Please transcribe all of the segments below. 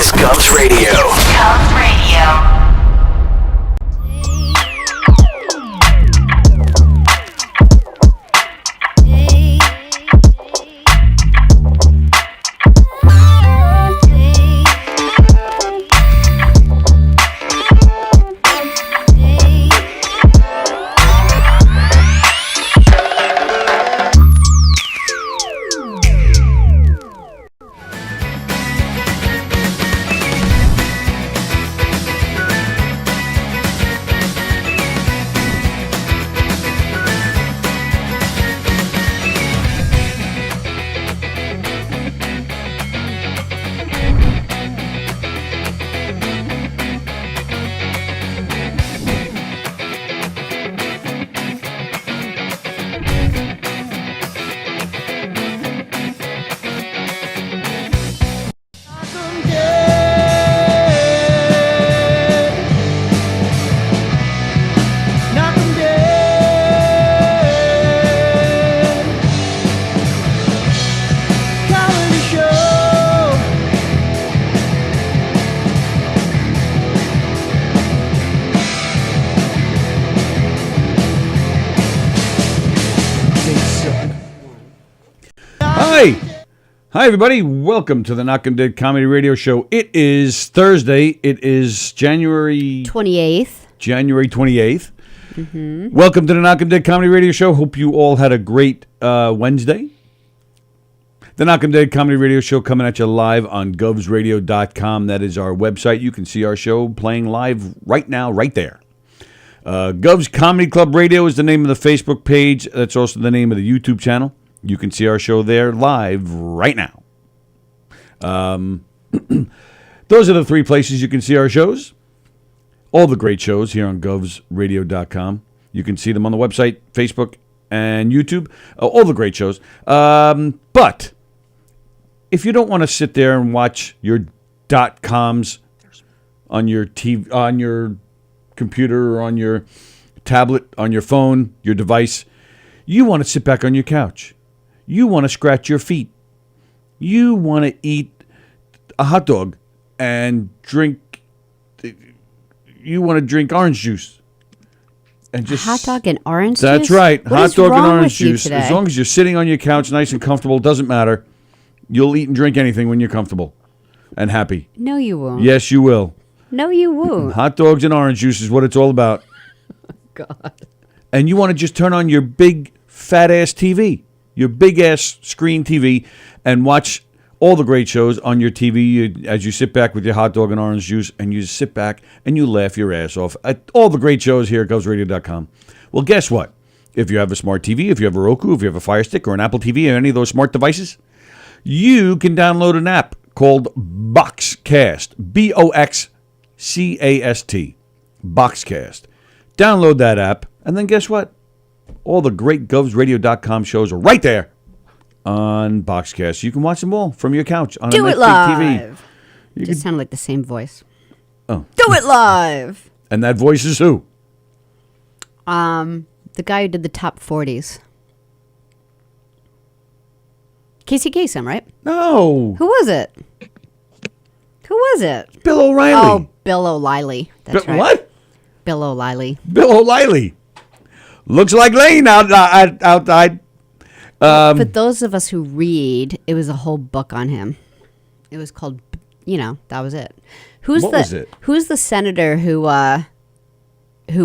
is Gov's Radio. Gov's Radio. Hi, everybody. Welcome to the Knockem Comedy Radio Show. It is Thursday. It is January 28th. January 28th. Mm-hmm. Welcome to the Knockem Comedy Radio Show. Hope you all had a great Wednesday. The Knockem Comedy Radio Show coming at you live on govsradio.com. That is our website. You can see our show playing live right now, right there. Gov's Comedy Club Radio is the name of the Facebook page. That's also the name of the YouTube channel. You can see our show there live right now. Those are the three places you can see our shows. All the great shows here on govsradio.com. You can see them on the website, Facebook, and YouTube. All the great shows. But if you don't want to sit there and watch your .coms on your TV, on your computer, or on your tablet, on your phone, your device, you want to sit back on your couch. You want to scratch your feet. You want to eat a hot dog and drink. You want to drink orange juice. And just hot dog and orange juice? That's right. What hot is dog and wrong orange with you juice. today? As long as you're sitting on your couch nice and comfortable, doesn't matter. You'll eat and drink anything when you're comfortable and happy. No, you won't. Yes, you will. No, you won't. Hot dogs and orange juice is what it's all about. God. And you want to just turn on your big fat ass TV. Your big-ass screen TV, and watch all the great shows on your TV as you sit back with your hot dog and orange juice, and you sit back and you laugh your ass off at all the great shows here at govsradio.com. Well, guess what? If you have a smart TV, if you have a Roku, if you have a Fire Stick or an Apple TV or any of those smart devices, you can download an app called Boxcast, Boxcast, Boxcast. Download that app, and then guess what? All the great govsradio.com shows are right there on Boxcast. You can watch them all from your couch on Do a it nice live. big TV. You Just sounded like the same voice. Oh. Do it live. And that voice is who? The guy who did the top 40s. Casey Kasem, right? No. Who was it? Who was it? Bill O'Reilly. Oh, Bill O'Reilly. That's right. What? Bill O'Reilly. Bill O'Reilly. Looks like Lane outside. For those of us who read, it was a whole book on him. It was called, that was it. Who's the senator who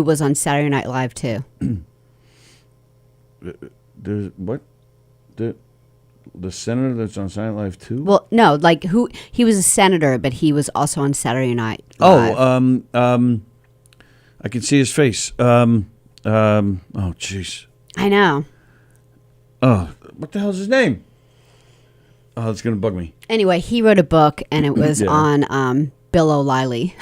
was on Saturday Night Live too? What? The senator that's on Saturday Night Live too? Well, no, he was a senator, but he was also on Saturday Night Live. I can see his face. Oh, jeez. I know. Oh, what the hell's his name? Oh, it's going to bug me. Anyway, he wrote a book, and it was on Bill O'Reilly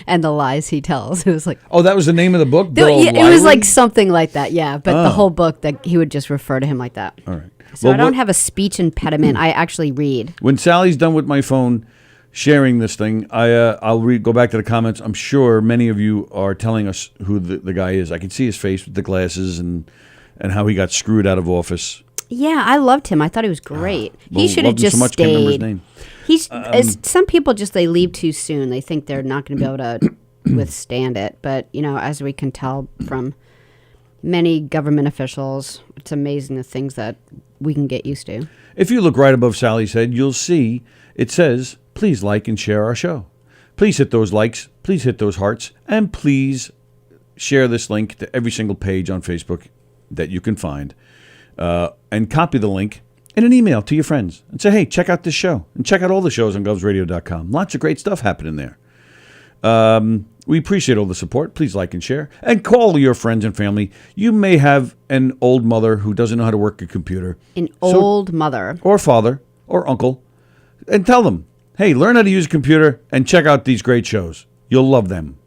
and the lies he tells. It was like... Oh, that was the name of the book? Bill O'Reilly? It was like something like that, yeah. But the whole book, that he would just refer to him like that. All right. So I don't have a speech impediment. I actually read. When Sally's done with my phone sharing this thing, I'll go back to the comments. I'm sure many of you are telling us who the guy is. I can see his face with the glasses and how he got screwed out of office. Yeah, I loved him. I thought he was great. He should have just so much, can't remember his stayed. name. Some people they leave too soon. They think they're not going to be able to withstand it. But, as we can tell from many government officials, it's amazing the things that we can get used to. If you look right above Sallie's head, you'll see it says, please like and share our show. Please hit those likes, please hit those hearts, and please share this link to every single page on Facebook that you can find. And copy the link in an email to your friends and say, hey, check out this show. And check out all the shows on govsradio.com. Lots of great stuff happening there. We appreciate all the support. Please like and share. And call your friends and family. You may have an old mother who doesn't know how to work a computer. Old mother. Or father or uncle. And tell them, hey, learn how to use a computer and check out these great shows. You'll love them.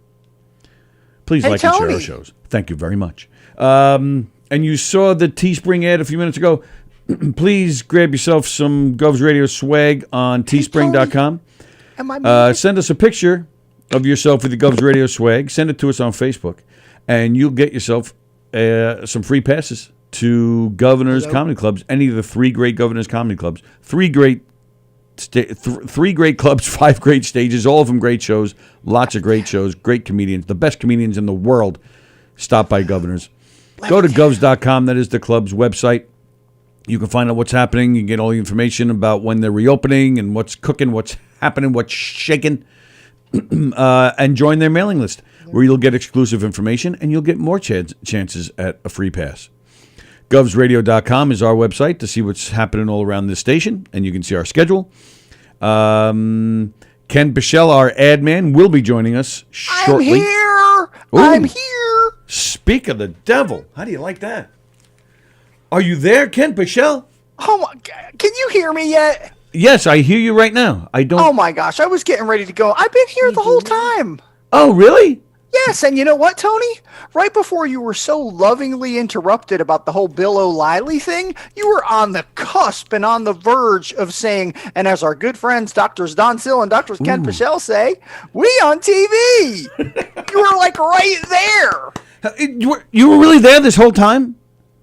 Please like and share our shows. Thank you very much. And you saw the Teespring ad a few minutes ago. Please grab yourself some Govs Radio swag on teespring.com. Send us a picture of yourself with the Govs Radio swag. Send it to us on Facebook. And you'll get yourself some free passes to Governors Comedy Clubs, any of the 3 great Governors Comedy Clubs. 3 great clubs, 5 great stages, all of them great shows, lots of great shows, great comedians, the best comedians in the world. Stop by Governors. Go to govs.com. That is the club's website. You can find out what's happening. You can get all the information about when they're reopening and what's cooking, what's happening, what's shaking. And join their mailing list where you'll get exclusive information and you'll get more chances at a free pass. Govsradio.com is our website to see what's happening all around this station, and you can see our schedule. Ken Bichelle, our ad man, will be joining us shortly. I'm here. Speak of the devil. How do you like that? Are you there, Ken Bichelle? Oh my God. Can you hear me yet? Yes, I hear you right now. I don't. Oh my gosh, I was getting ready to go. I've been here the whole time. Oh, really? Yes, and you know what, Tony? Right before you were so lovingly interrupted about the whole Bill O'Reilly thing, you were on the cusp and on the verge of saying, and as our good friends, Drs. Don Sill and Drs. Ken Pichelle say, we on TV. You were like right there. You were really there this whole time?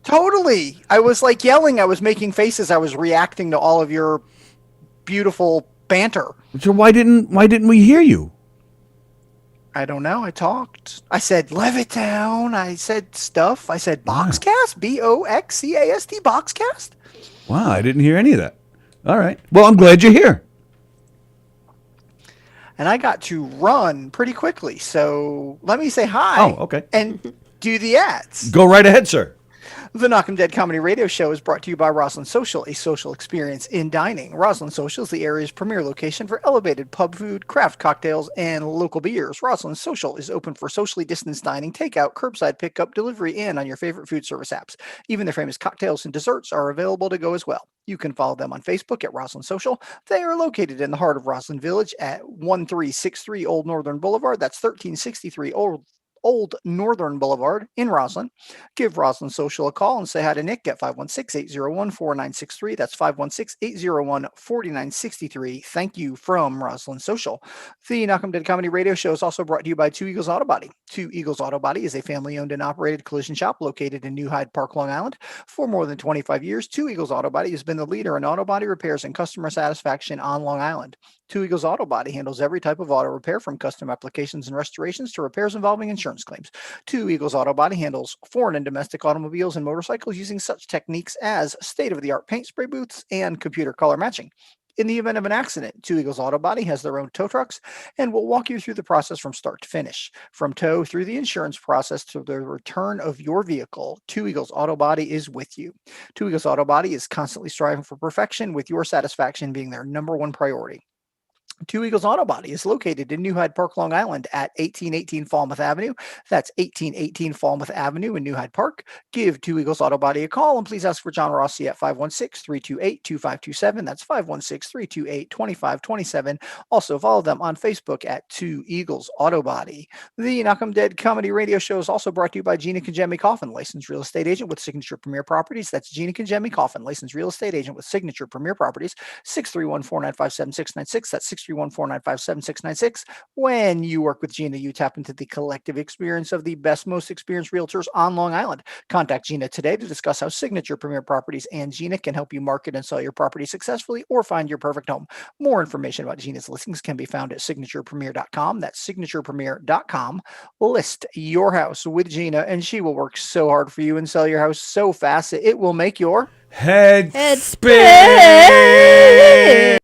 Totally. I was like yelling. I was making faces. I was reacting to all of your beautiful banter. So why didn't we hear you? I don't know. I talked. I said Levittown. I said stuff. I said Boxcast. Boxcast. Boxcast. Wow, I didn't hear any of that. All right. Well, I'm glad you're here. And I got to run pretty quickly. So let me say hi. Oh, okay. And do the ads. Go right ahead, sir. The Knockem Dead Comedy Radio Show is brought to you by Roslyn Social, a social experience in dining. Roslyn Social is the area's premier location for elevated pub food, craft cocktails, and local beers. Roslyn Social is open for socially distanced dining, takeout, curbside pickup, delivery, and on your favorite food service apps. Even their famous cocktails and desserts are available to go as well. You can follow them on Facebook at Roslyn Social. They are located in the heart of Roslyn Village at 1363 Old Northern Boulevard. That's 1363 Old Northern Boulevard in Roslyn. Give Roslyn Social a call and say hi to Nick at 516-801-4963. That's 516-801-4963. Thank you from Roslyn Social. The Knockem Dead Comedy Radio Show is also brought to you by Two Eagles Auto Body. Two Eagles Auto Body is a family-owned and operated collision shop located in New Hyde Park, Long Island. For more than 25 years, Two Eagles Auto Body has been the leader in auto body repairs and customer satisfaction on Long Island. Two Eagles Auto Body handles every type of auto repair, from custom applications and restorations to repairs involving insurance claims. Two Eagles Auto Body handles foreign and domestic automobiles and motorcycles using such techniques as state-of-the-art paint spray booths and computer color matching. In the event of an accident, Two Eagles Auto Body has their own tow trucks and will walk you through the process from start to finish. From tow through the insurance process to the return of your vehicle, Two Eagles Auto Body is with you. Two Eagles Auto Body is constantly striving for perfection, with your satisfaction being their number one priority. Two Eagles Auto Body is located in New Hyde Park, Long Island at 1818 Falmouth Avenue. That's 1818 Falmouth Avenue in New Hyde Park. Give Two Eagles Auto Body a call and please ask for John Rossi at 516-328-2527. That's 516-328-2527. Also follow them on Facebook at Two Eagles Auto Body. The Knockem Dead Comedy Radio Show is also brought to you by Gina Kajemi Coffin, licensed real estate agent with Signature Premier Properties. That's Gina Kajemi Coffin, licensed real estate agent with Signature Premier Properties. 631-495-7696. That's 631-495-7696. When you work with Gina, you tap into the collective experience of the best, most experienced realtors on Long Island. Contact Gina today to discuss how Signature Premier Properties and Gina can help you market and sell your property successfully or find your perfect home. More information about Gina's listings can be found at signaturepremier.com. That's signaturepremier.com. List your house with Gina, and she will work so hard for you and sell your house so fast that it will make your head spin.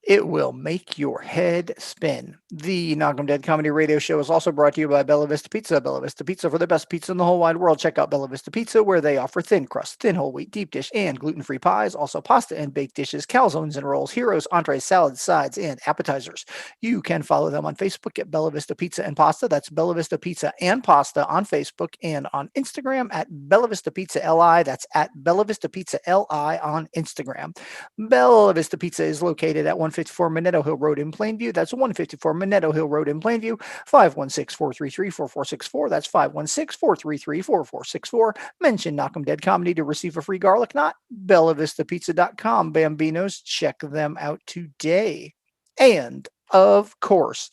It will make your head spin. The Knockem Dead Comedy Radio Show is also brought to you by Bella Vista Pizza. Bella Vista Pizza, for the best pizza in the whole wide world. Check out Bella Vista Pizza, where they offer thin crust, thin whole wheat, deep dish, and gluten-free pies. Also pasta and baked dishes, calzones and rolls, heroes, entrees, salads, sides, and appetizers. You can follow them on Facebook at Bella Vista Pizza and Pasta. That's Bella Vista Pizza and Pasta on Facebook, and on Instagram at Bella Vista Pizza LI. That's at Bella Vista Pizza LI on Instagram. Bella Vista Pizza is located at 154 Minetto Hill Road in Plainview. That's 154 Minetto Hill Road in Plainview. 516-433-4464. That's 516-433-4464. Mention Knockem Dead Comedy to receive a free garlic knot. BellaVistaPizza.com. Bambinos, check them out today. And of course,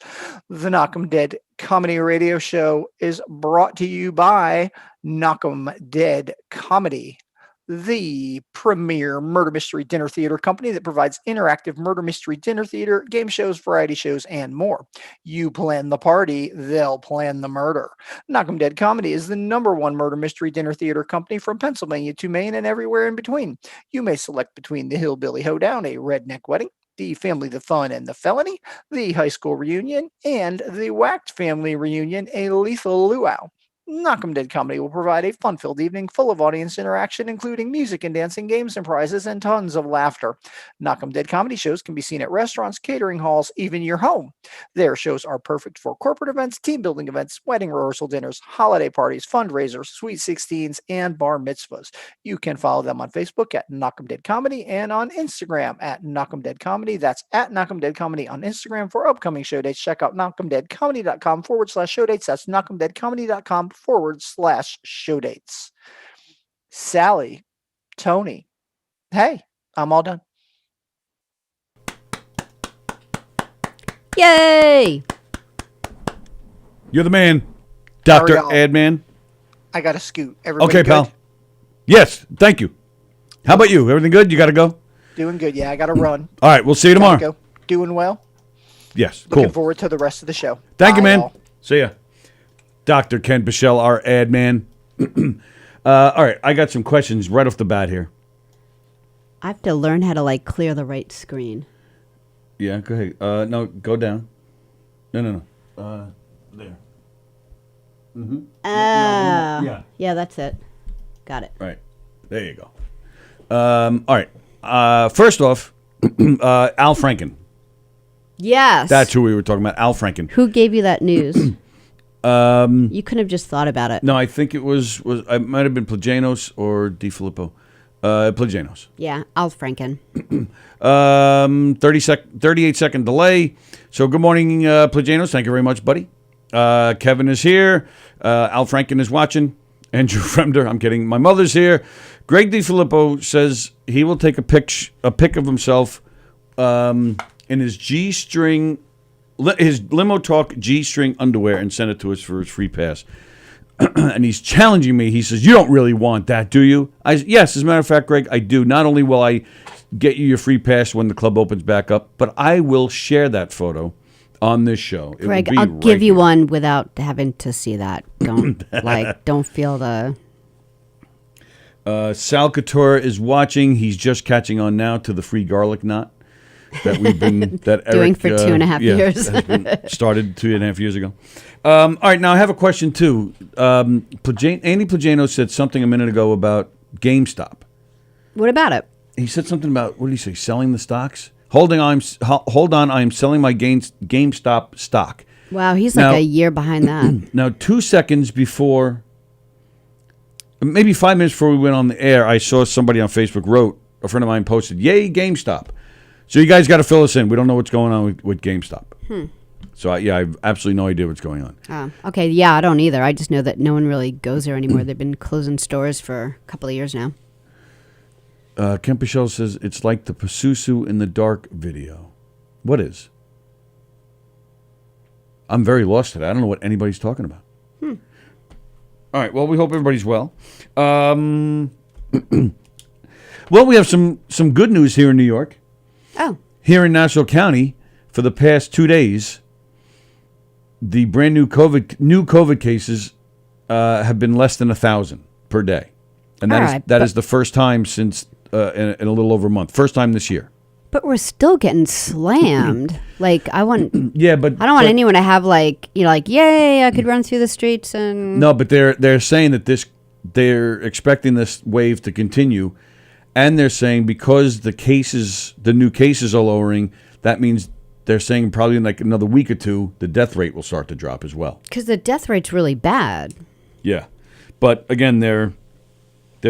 the Knockem Dead Comedy Radio Show is brought to you by Knockem Dead Comedy, the premier murder mystery dinner theater company that provides interactive murder mystery dinner theater, game shows, variety shows, and more. You plan the party, they'll plan the murder. Knockem Dead Comedy is the #1 murder mystery dinner theater company from Pennsylvania to Maine and everywhere in between. You may select between the Hillbilly Hoedown, a redneck wedding, the Family, the Fun, and the Felony, the High School Reunion, and the Whacked Family Reunion, a lethal luau. Knockem Dead Comedy will provide a fun-filled evening full of audience interaction, including music and dancing, games and prizes, and tons of laughter. Knockem Dead Comedy shows can be seen at restaurants, catering halls, even your home. Their shows are perfect for corporate events, team-building events, wedding rehearsal dinners, holiday parties, fundraisers, sweet 16s, and bar mitzvahs. You can follow them on Facebook at Knockem Dead Comedy and on Instagram at Knockem Dead Comedy. That's at Knockem Dead Comedy on Instagram. For upcoming show dates, check out knockemdeadcomedy.com/show dates. That's knockemdeadcomedy.com/show dates. Sallie, Tony, hey, I'm all done. Yay! You're the man, How are Dr. y'all? Adman. I got to scoot. Everybody Okay, good? pal. Yes, thank you. How about you? Everything good? You got to go? Doing good. Yeah, I got to run. All right, we'll see you tomorrow. Gotta go. Doing well. Yes, Looking cool. forward to the rest of the show. Thank you, Bye, man. y'all. See ya. Dr. Ken Bichelle, our ad man. All right, I got some questions right off the bat here. I have to learn how to clear the right screen. Yeah, go ahead. No, go down. No. There. Oh. Yeah. Yeah, that's it. Got it. Right. There you go. All right. First off, Al Franken. Yes. That's who we were talking about, Al Franken. Who gave you that news? You couldn't have just thought about it. No, I think it was it might have been Plagianos or Di Filippo. Plagianos. Yeah, Al Franken. 38-second delay. So good morning, Plagianos. Thank you very much, buddy. Kevin is here. Al Franken is watching. Andrew Fremder, I'm kidding. My mother's here. Greg Di Filippo says he will take a pic of himself in his G-string, his Limo Talk G-string underwear and send it to us for his free pass. And he's challenging me. He says, "You don't really want that, do you?" Yes, as a matter of fact, Greg, I do. Not only will I get you your free pass when the club opens back up, but I will share that photo on this show. Greg, I'll give you one without having to see that. Don't don't feel the. Sal Couture is watching. He's just catching on now to the free garlic knot that we've been doing for 2.5 years. Started 2.5 years ago. All right, now I have a question too. Andy Plagiano said something a minute ago about GameStop. What about it? He said something about, what did he say? Selling the stocks. Hold on, I am selling my GameStop stock. Wow, he's like a year behind that. Now, 2 seconds before, maybe 5 minutes before we went on the air, I saw somebody on Facebook a friend of mine posted, "Yay, GameStop." So you guys got to fill us in. We don't know what's going on with GameStop. So, I have absolutely no idea what's going on. Oh, okay. Yeah, I don't either. I just know that no one really goes there anymore. They've been closing stores for a couple of years now. Kemp Pichelle says, it's like the Pasusu in the Dark video. What is? I'm very lost today. I don't know what anybody's talking about. All right. Well, we hope everybody's well. Well, we have some good news here in New York. Oh. Here in Nassau County, for the past 2 days, the brand new COVID cases have been less than 1,000 per day, and that is the first time since in a little over a month. First time this year. But we're still getting slammed. Like I want. Yeah, but I don't want anyone to have like yay! I could run through the streets and. No, but they're saying that they're expecting this wave to continue, and they're saying because the new cases are lowering, that means they're saying probably in like another week or two, the death rate will start to drop as well. Because the death rate's really bad. Yeah, but again, they're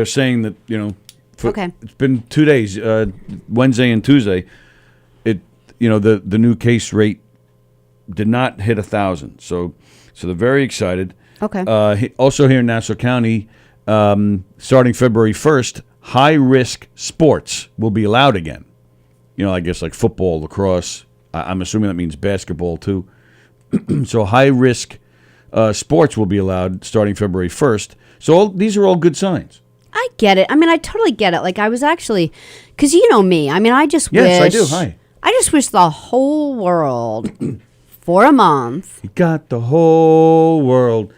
saying that Okay. It's been 2 days, Wednesday and Tuesday. The new case rate did not hit 1,000, so they're very excited. Okay. Also here in Nassau County, starting February 1st, high risk sports will be allowed again. I guess like football, lacrosse. I'm assuming that means basketball too. So high risk sports will be allowed starting February 1st. So these are all good signs. I get it. I mean, I totally get it. Like I was actually, because you know me. I mean, I just wish. Yes, I do. Hi. I just wish the whole world for a month. He got the whole world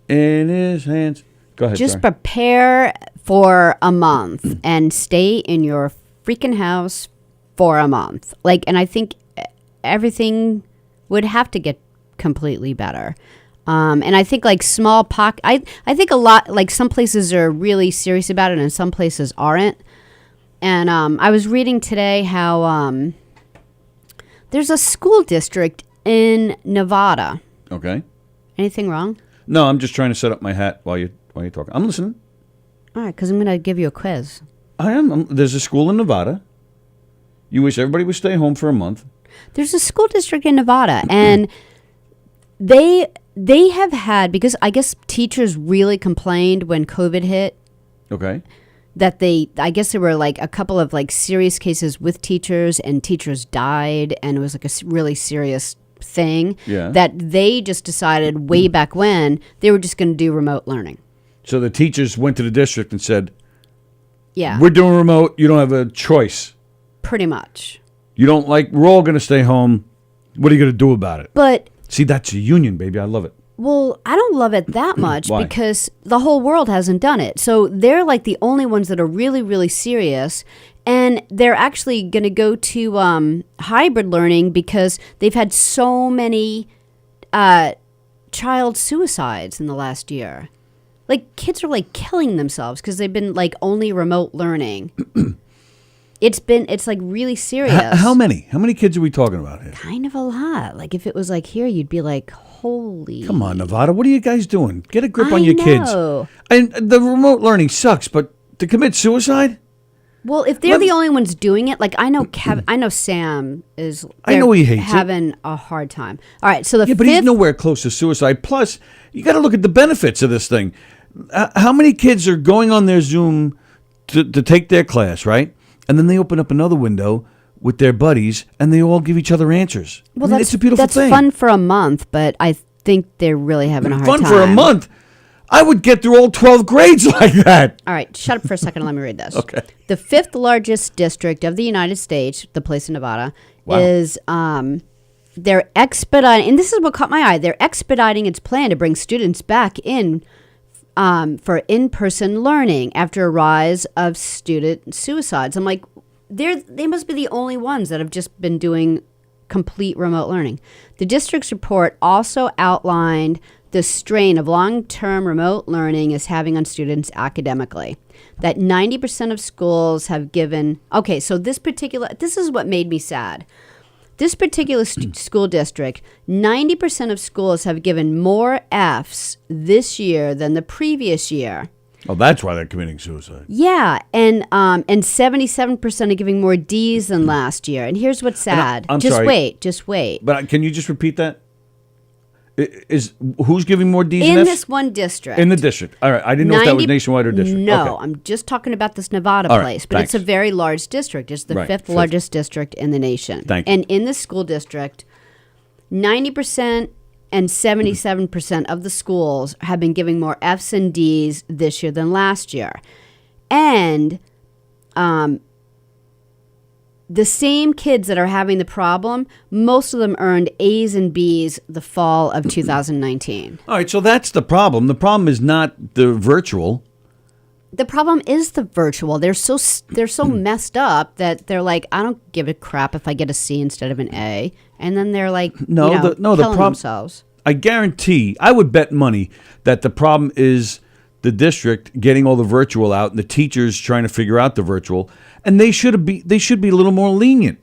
in his hands. Go ahead. Just prepare for a month and stay in your freaking house for a month. And I think everything would have to get completely better. And I think like small pocket, I think a lot, like some places are really serious about it and some places aren't. And I was reading today how there's a school district in Nevada. Okay. Anything wrong? No, I'm just trying to set up my hat while you're talking. I'm listening. All right, because I'm going to give you a quiz. I am. There's a school in Nevada. You wish everybody would stay home for a month. There's a school district in Nevada, and they have had, because I guess teachers really complained when COVID hit. Okay. That I guess there were like a couple of like serious cases with teachers and teachers died and it was like a really serious thing. Yeah. That they just decided way back when they were just going to do remote learning. So the teachers went to the district and said, yeah, we're doing remote. You don't have a choice. Pretty much. We're all going to stay home. What are you going to do about it? But see, that's a union, baby. I love it. Well, I don't love it that much because the whole world hasn't done it. So they're like the only ones that are really, really serious. And they're actually going to go to hybrid learning because they've had so many child suicides in the last year. Like kids are like killing themselves because they've been like only remote learning. It's like really serious. How many? How many kids are we talking about here? Kind of a lot. Like if it was like here, you'd be like, holy. Come on, Nevada. What are you guys doing? Get a grip on your kids. And the remote learning sucks, but to commit suicide? Well, if they're the only ones doing it, like I know Sam is. I know he hates having a hard time. All right, so but he's nowhere close to suicide. Plus, you got to look at the benefits of this thing. How many kids are going on their Zoom to take their class, right? And then they open up another window with their buddies, and they all give each other answers. Well, it's a beautiful thing. That's fun for a month, but I think they're really having a hard time. Fun for a month? I would get through all 12 grades like that. All right, shut up for a second and let me read this. Okay. The 5th largest district of the United States, the place in Nevada, is they're expediting, and this is what caught my eye, they're expediting its plan to bring students back in for in-person learning after a rise of student suicides. I'm like, they must be the only ones that have just been doing complete remote learning. The district's report also outlined the strain of long-term remote learning is having on students academically. That 90% of schools have given... Okay, so this is what made me sad. This particular school district, 90% of schools have given more Fs this year than the previous year. Oh, that's why they're committing suicide. Yeah, and 77% are giving more Ds than last year. And here's what's sad. I'm just sorry. Just wait. But can you just repeat that? Is who's giving more D's in and F's? this one district. In the district. All right. I didn't know if that was nationwide or district. No, Okay. I'm just talking about this Nevada All right, place, but it's a thanks. very large district. It's the Right, fifth fifth. largest district in the nation. Thank you. And in this school district, 90% and 77% of the schools have been giving more F's and D's this year than last year. And the same kids that are having the problem, most of them earned A's and B's the fall of 2019. All right. So that's the problem. The problem is not the virtual. The problem is the virtual. They're so messed up that they're like, I don't give a crap if I get a C instead of an A, and then they're like, The killing problem. themselves. I guarantee. I would bet money that the problem is the district getting all the virtual out and the teachers trying to figure out the virtual, and they should be a little more lenient.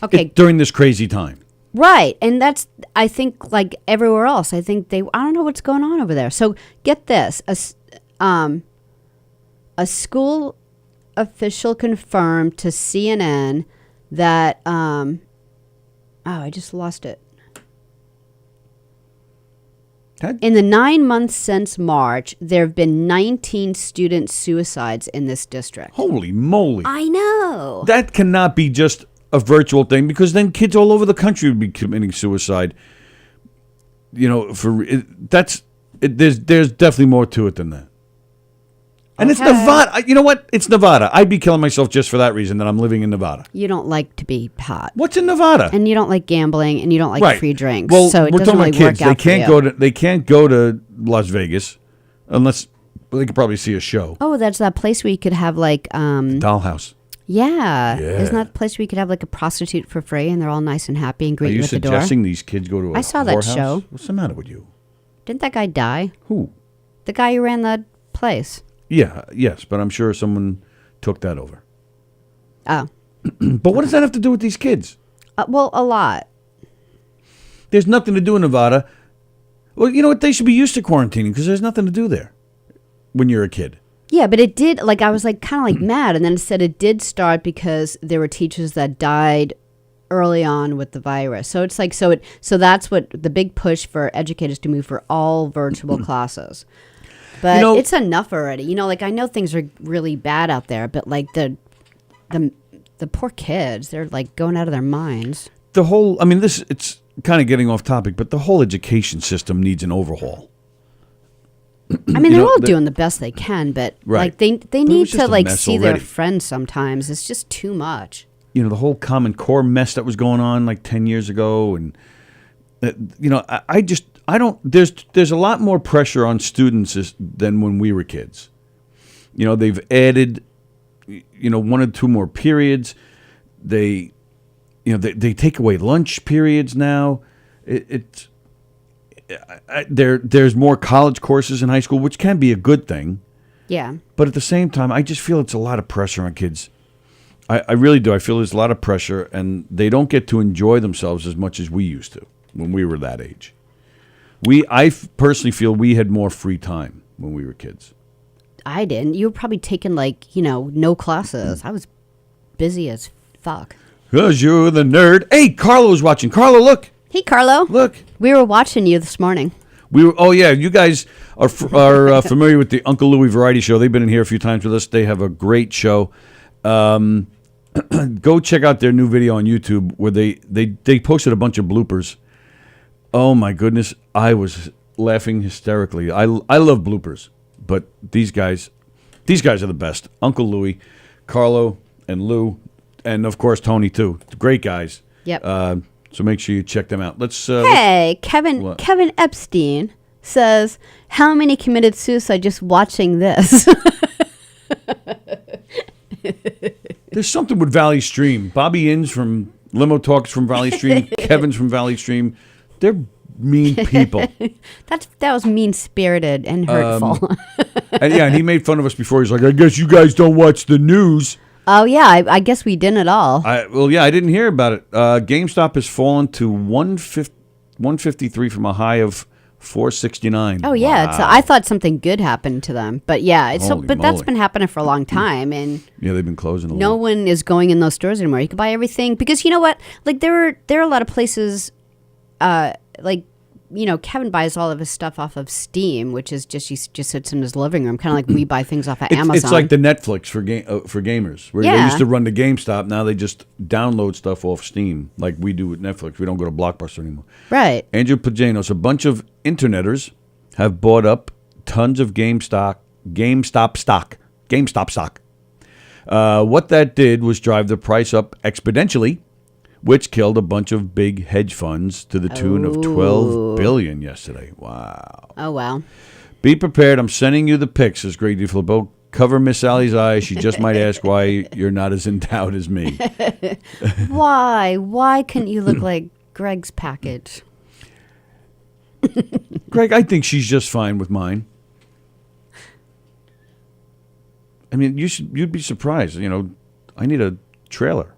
Okay, During this crazy time. right, and that's I think like everywhere else. I think I don't know what's going on over there. So get this, a school official confirmed to CNN that I just lost it. In the 9 months since March, there have been 19 student suicides in this district. Holy moly. I know. That cannot be just a virtual thing, because then kids all over the country would be committing suicide. There's definitely more to it than that. And It's Nevada. You know what? It's Nevada. I'd be killing myself just for that reason, that I'm living in Nevada. You don't like to be hot. What's in Nevada? And you don't like gambling, and you don't like Right. free drinks. Well, so it we're doesn't talking really about kids. work out They can't go to Las Vegas unless they could probably see a show. Oh, that's that place where you could have like Dollhouse. Yeah. Yeah. Isn't that the place where you could have like a prostitute for free and they're all nice and happy and Are greet you you at the door? suggesting these kids go to a I saw that whorehouse? show. What's the matter with you? Didn't that guy die? Who? The guy who ran the place. Yeah, yes, but I'm sure someone took that over. Oh. But what does that have to do with these kids? Well, a lot. There's nothing to do in Nevada. Well, you know what? They should be used to quarantining because there's nothing to do there when you're a kid. Yeah, but it did, like, I was like kind of like mad. And then it said it did start because there were teachers that died early on with the virus. So it's like, so that's what the big push for educators to move for all virtual classes. But it's enough already. Like, I know things are really bad out there, but like the poor kids, they're like going out of their minds. It's kind of getting off topic, but the whole education system needs an overhaul. I mean, they're all doing the best they can, but right. like they need to like mess see already. their friends sometimes. It's just too much. The whole Common Core mess that was going on like 10 years ago, and there's a lot more pressure on students than when we were kids. They've added, 1 or 2 more periods. They take away lunch periods now. There's more college courses in high school, which can be a good thing. Yeah. But at the same time, I just feel it's a lot of pressure on kids. I really do. I feel there's a lot of pressure, and they don't get to enjoy themselves as much as we used to when we were that age. I personally feel we had more free time when we were kids. I didn't. You were probably taking no classes. I was busy as fuck. 'Cause you're the nerd. Hey, Carlo's watching. Carlo, look. Hey, Carlo. Look. We were watching you this morning. Oh yeah, you guys are familiar with the Uncle Louie Variety Show. They've been in here a few times with us. They have a great show. Go check out their new video on YouTube where they posted a bunch of bloopers. Oh my goodness, I was laughing hysterically. I love bloopers, but these guys are the best. Uncle Louie, Carlo, and Lou, and of course Tony too. Great guys. Yep. So make sure you check them out. Hey, Kevin Epstein says, "How many committed suicide just watching this?" There's something with Valley Stream. Bobby Inns from Limo Talks from Valley Stream. Kevin's from Valley Stream. They're mean people. that was mean-spirited and hurtful. And he made fun of us before. He's like, I guess you guys don't watch the news. Oh, yeah, I guess we didn't at all. I didn't hear about it. GameStop has fallen to 153 from a high of 469. Oh, yeah. Wow. I thought something good happened to them. But yeah, Holy that's moly. been happening for a long time. And yeah, they've been closing a no lot. one is going in those stores anymore. You can buy everything. Because you know what? Like, there are a lot of places, like Kevin buys all of his stuff off of Steam, which is he just sits in his living room, kind of like we buy things off of Amazon. It's like the Netflix for gamers, where they used to run to GameStop. Now they just download stuff off Steam, like we do with Netflix. We don't go to Blockbuster anymore. Right. Andrew Pajanos, a bunch of interneters have bought up tons of GameStop stock. What that did was drive the price up exponentially, which killed a bunch of big hedge funds to the tune of $12 billion yesterday. Wow. Oh, wow. Be prepared. I'm sending you the pics, says Greg DeFilippo. Cover Miss Sallie's eyes. She just might ask why you're not as endowed as me. Why? Why couldn't you look like Greg's package? Greg, I think she's just fine with mine. I mean, you'd be surprised. I need a trailer.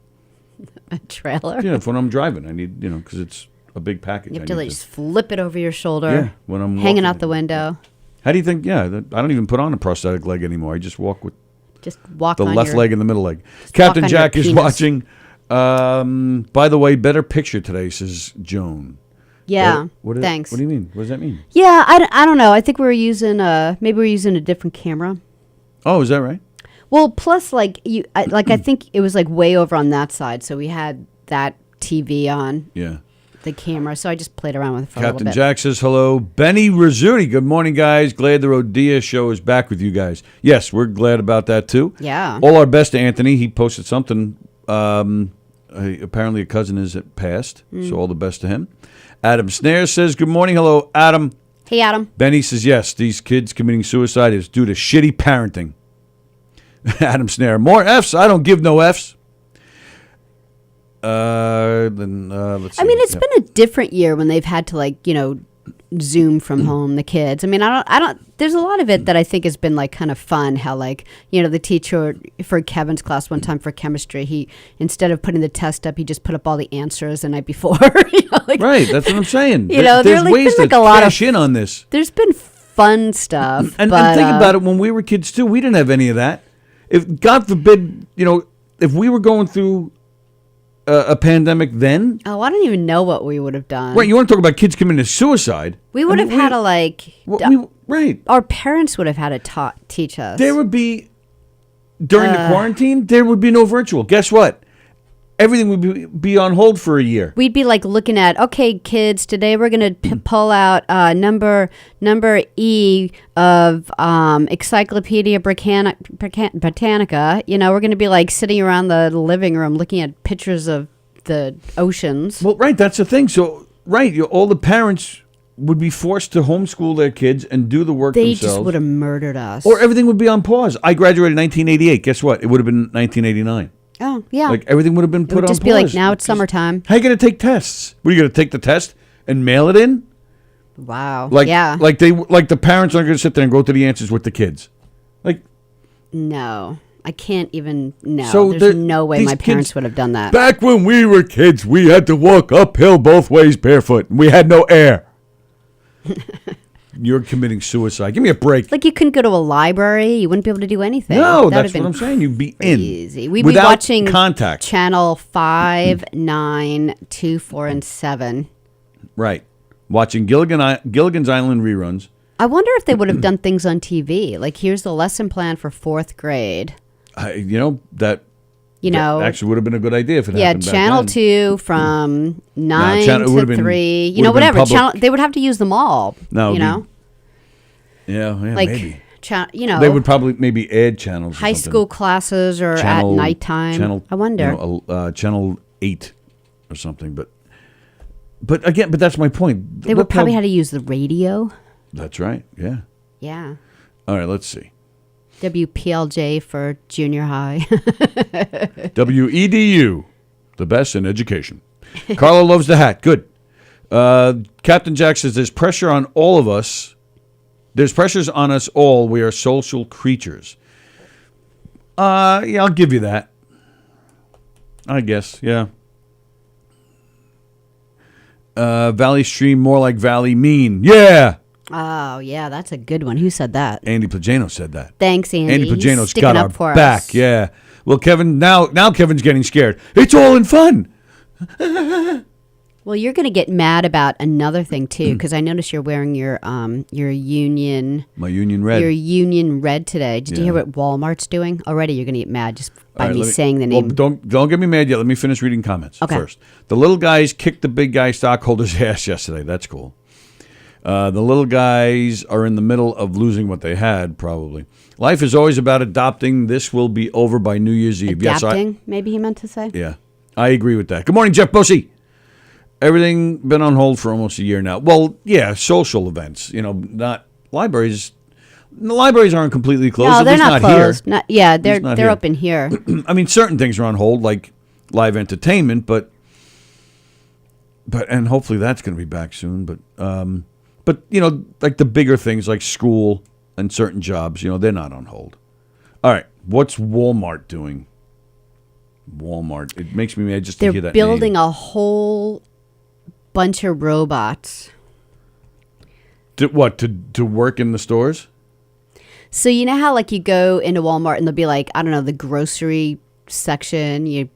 A trailer? Yeah, for when I'm driving. I need, because it's a big package. You have to just flip it over your shoulder. Yeah, when I'm hanging walking. out the window. How do you think? Yeah, I don't even put on a prosthetic leg anymore. I just walk with the left leg and the middle leg. Captain Jack is watching. By the way, better picture today, says Joan. Yeah, thanks. What do you mean? What does that mean? Yeah, I don't know. I think maybe we're using a different camera. Oh, is that right? Well, plus I think it was like way over on that side, so we had that TV on. Yeah. The camera, so I just played around with it for a little bit. Captain Jack says hello. Benny Rizzuti, good morning, guys. Glad the Rodea show is back with you guys. Yes, we're glad about that too. Yeah. All our best to Anthony. He posted something. Apparently a cousin is passed, so all the best to him. Adam Snare says good morning. Hello, Adam. Hey, Adam. Benny says yes, these kids committing suicide is due to shitty parenting. Adam Snare, more Fs. I don't give no Fs. Let's see. I mean, it's been a different year when they've had to Zoom from home, the kids. I mean, I don't, there's a lot of it that I think has been kind of fun. How the teacher for Kevin's class one time for chemistry, he, instead of putting the test up, he just put up all the answers the night before. Right. That's what I'm saying. There's ways to cash in on this. There's been fun stuff. And think about it. When we were kids too, we didn't have any of that. If God forbid, if we were going through a pandemic then. Oh, I don't even know what we would have done. Right, you want to talk about kids committing suicide? We would have had to right. Our parents would have had to teach us. There would be, during the quarantine, there would be no virtual. Guess what? Everything would be on hold for a year. We'd be looking at, okay, kids, today we're going to pull out number E of Encyclopedia Britannica. We're going to be sitting around the living room looking at pictures of the oceans. Well, right, that's the thing. So, right, all the parents would be forced to homeschool their kids and do the work themselves. They just would have murdered us. Or everything would be on pause. I graduated in 1988. Guess what? It would have been 1989. Oh, yeah. Everything would have been put on pause. Just be now it's summertime. How are you going to take tests? What, are you going to take the test and mail it in? Wow. Yeah. The parents aren't going to sit there and go to the answers with the kids. No. I can't even, no. So there's no way my parents would have done that. Back when we were kids, we had to walk uphill both ways barefoot. And we had no air. You're committing suicide. Give me a break. You couldn't go to a library. You wouldn't be able to do anything. No, that's what I'm saying. You'd be crazy. in. We'd without be watching contact. Channel 5, 9, 2, 4, and 7. Right. Watching Gilligan's Island reruns. I wonder if they would have done things on TV. Here's the lesson plan for 4th grade. That actually would have been a good idea if it happened back Channel then. 2 from 9 to 3. Whatever. They would have to use them all. No. Yeah, maybe. They would probably maybe add channels. High school classes or at nighttime. I wonder. Channel 8 or something. But again, that's my point. They would probably have to use the radio. That's right. Yeah. Yeah. All right. Let's see. WPLJ for junior high. WEDU, the best in education. Carla loves the hat. Good. Captain Jack says there's pressure on all of us. There's pressures on us all. We are social creatures. Yeah, I'll give you that. I guess, yeah. Valley Stream, more like Valley Mean. Yeah. Oh, yeah, that's a good one. Who said that? Andy Pagano said that. Thanks, Andy. Andy Pagano's He's got our back. Us. Yeah. Well, Kevin, now Kevin's getting scared. It's all in fun. Well, you're going to get mad about another thing too, because I noticed you're wearing your union. My union red. Your union red today. Did you hear what Walmart's doing? Already, you're going to get mad just by me saying the name. Well, don't get me mad yet. Let me finish reading comments first. The little guys kicked the big guy stockholders' ass yesterday. That's cool. The little guys are in the middle of losing what they had, probably. Life is always about adopting. This will be over by New Year's Eve. Adapting, maybe he meant to say. Yeah, I agree with that. Good morning, Jeff Bussey. Everything been on hold for almost a year now. Well, yeah, social events. Not libraries. The libraries aren't completely closed. No, they're not closed. Here. They're open here. I mean, certain things are on hold, like live entertainment, but and hopefully that's going to be back soon. But like the bigger things like school and certain jobs, they're not on hold. All right, what's Walmart doing? Walmart. It makes me mad just to hear that. They're building name. a whole bunch of robots. To work in the stores? So you know how like you go into Walmart and they'll be like, I don't know, the grocery section, you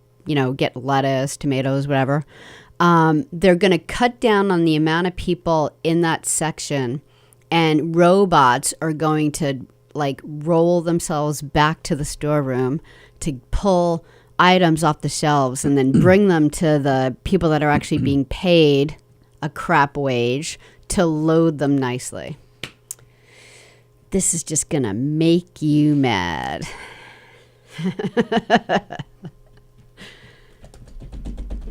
get lettuce, tomatoes, whatever. They're going to cut down on the amount of people in that section, and robots are going to like roll themselves back to the storeroom to pull items off the shelves and then bring them to the people that are actually being paid a crap wage to load them nicely. This is just going to make you mad.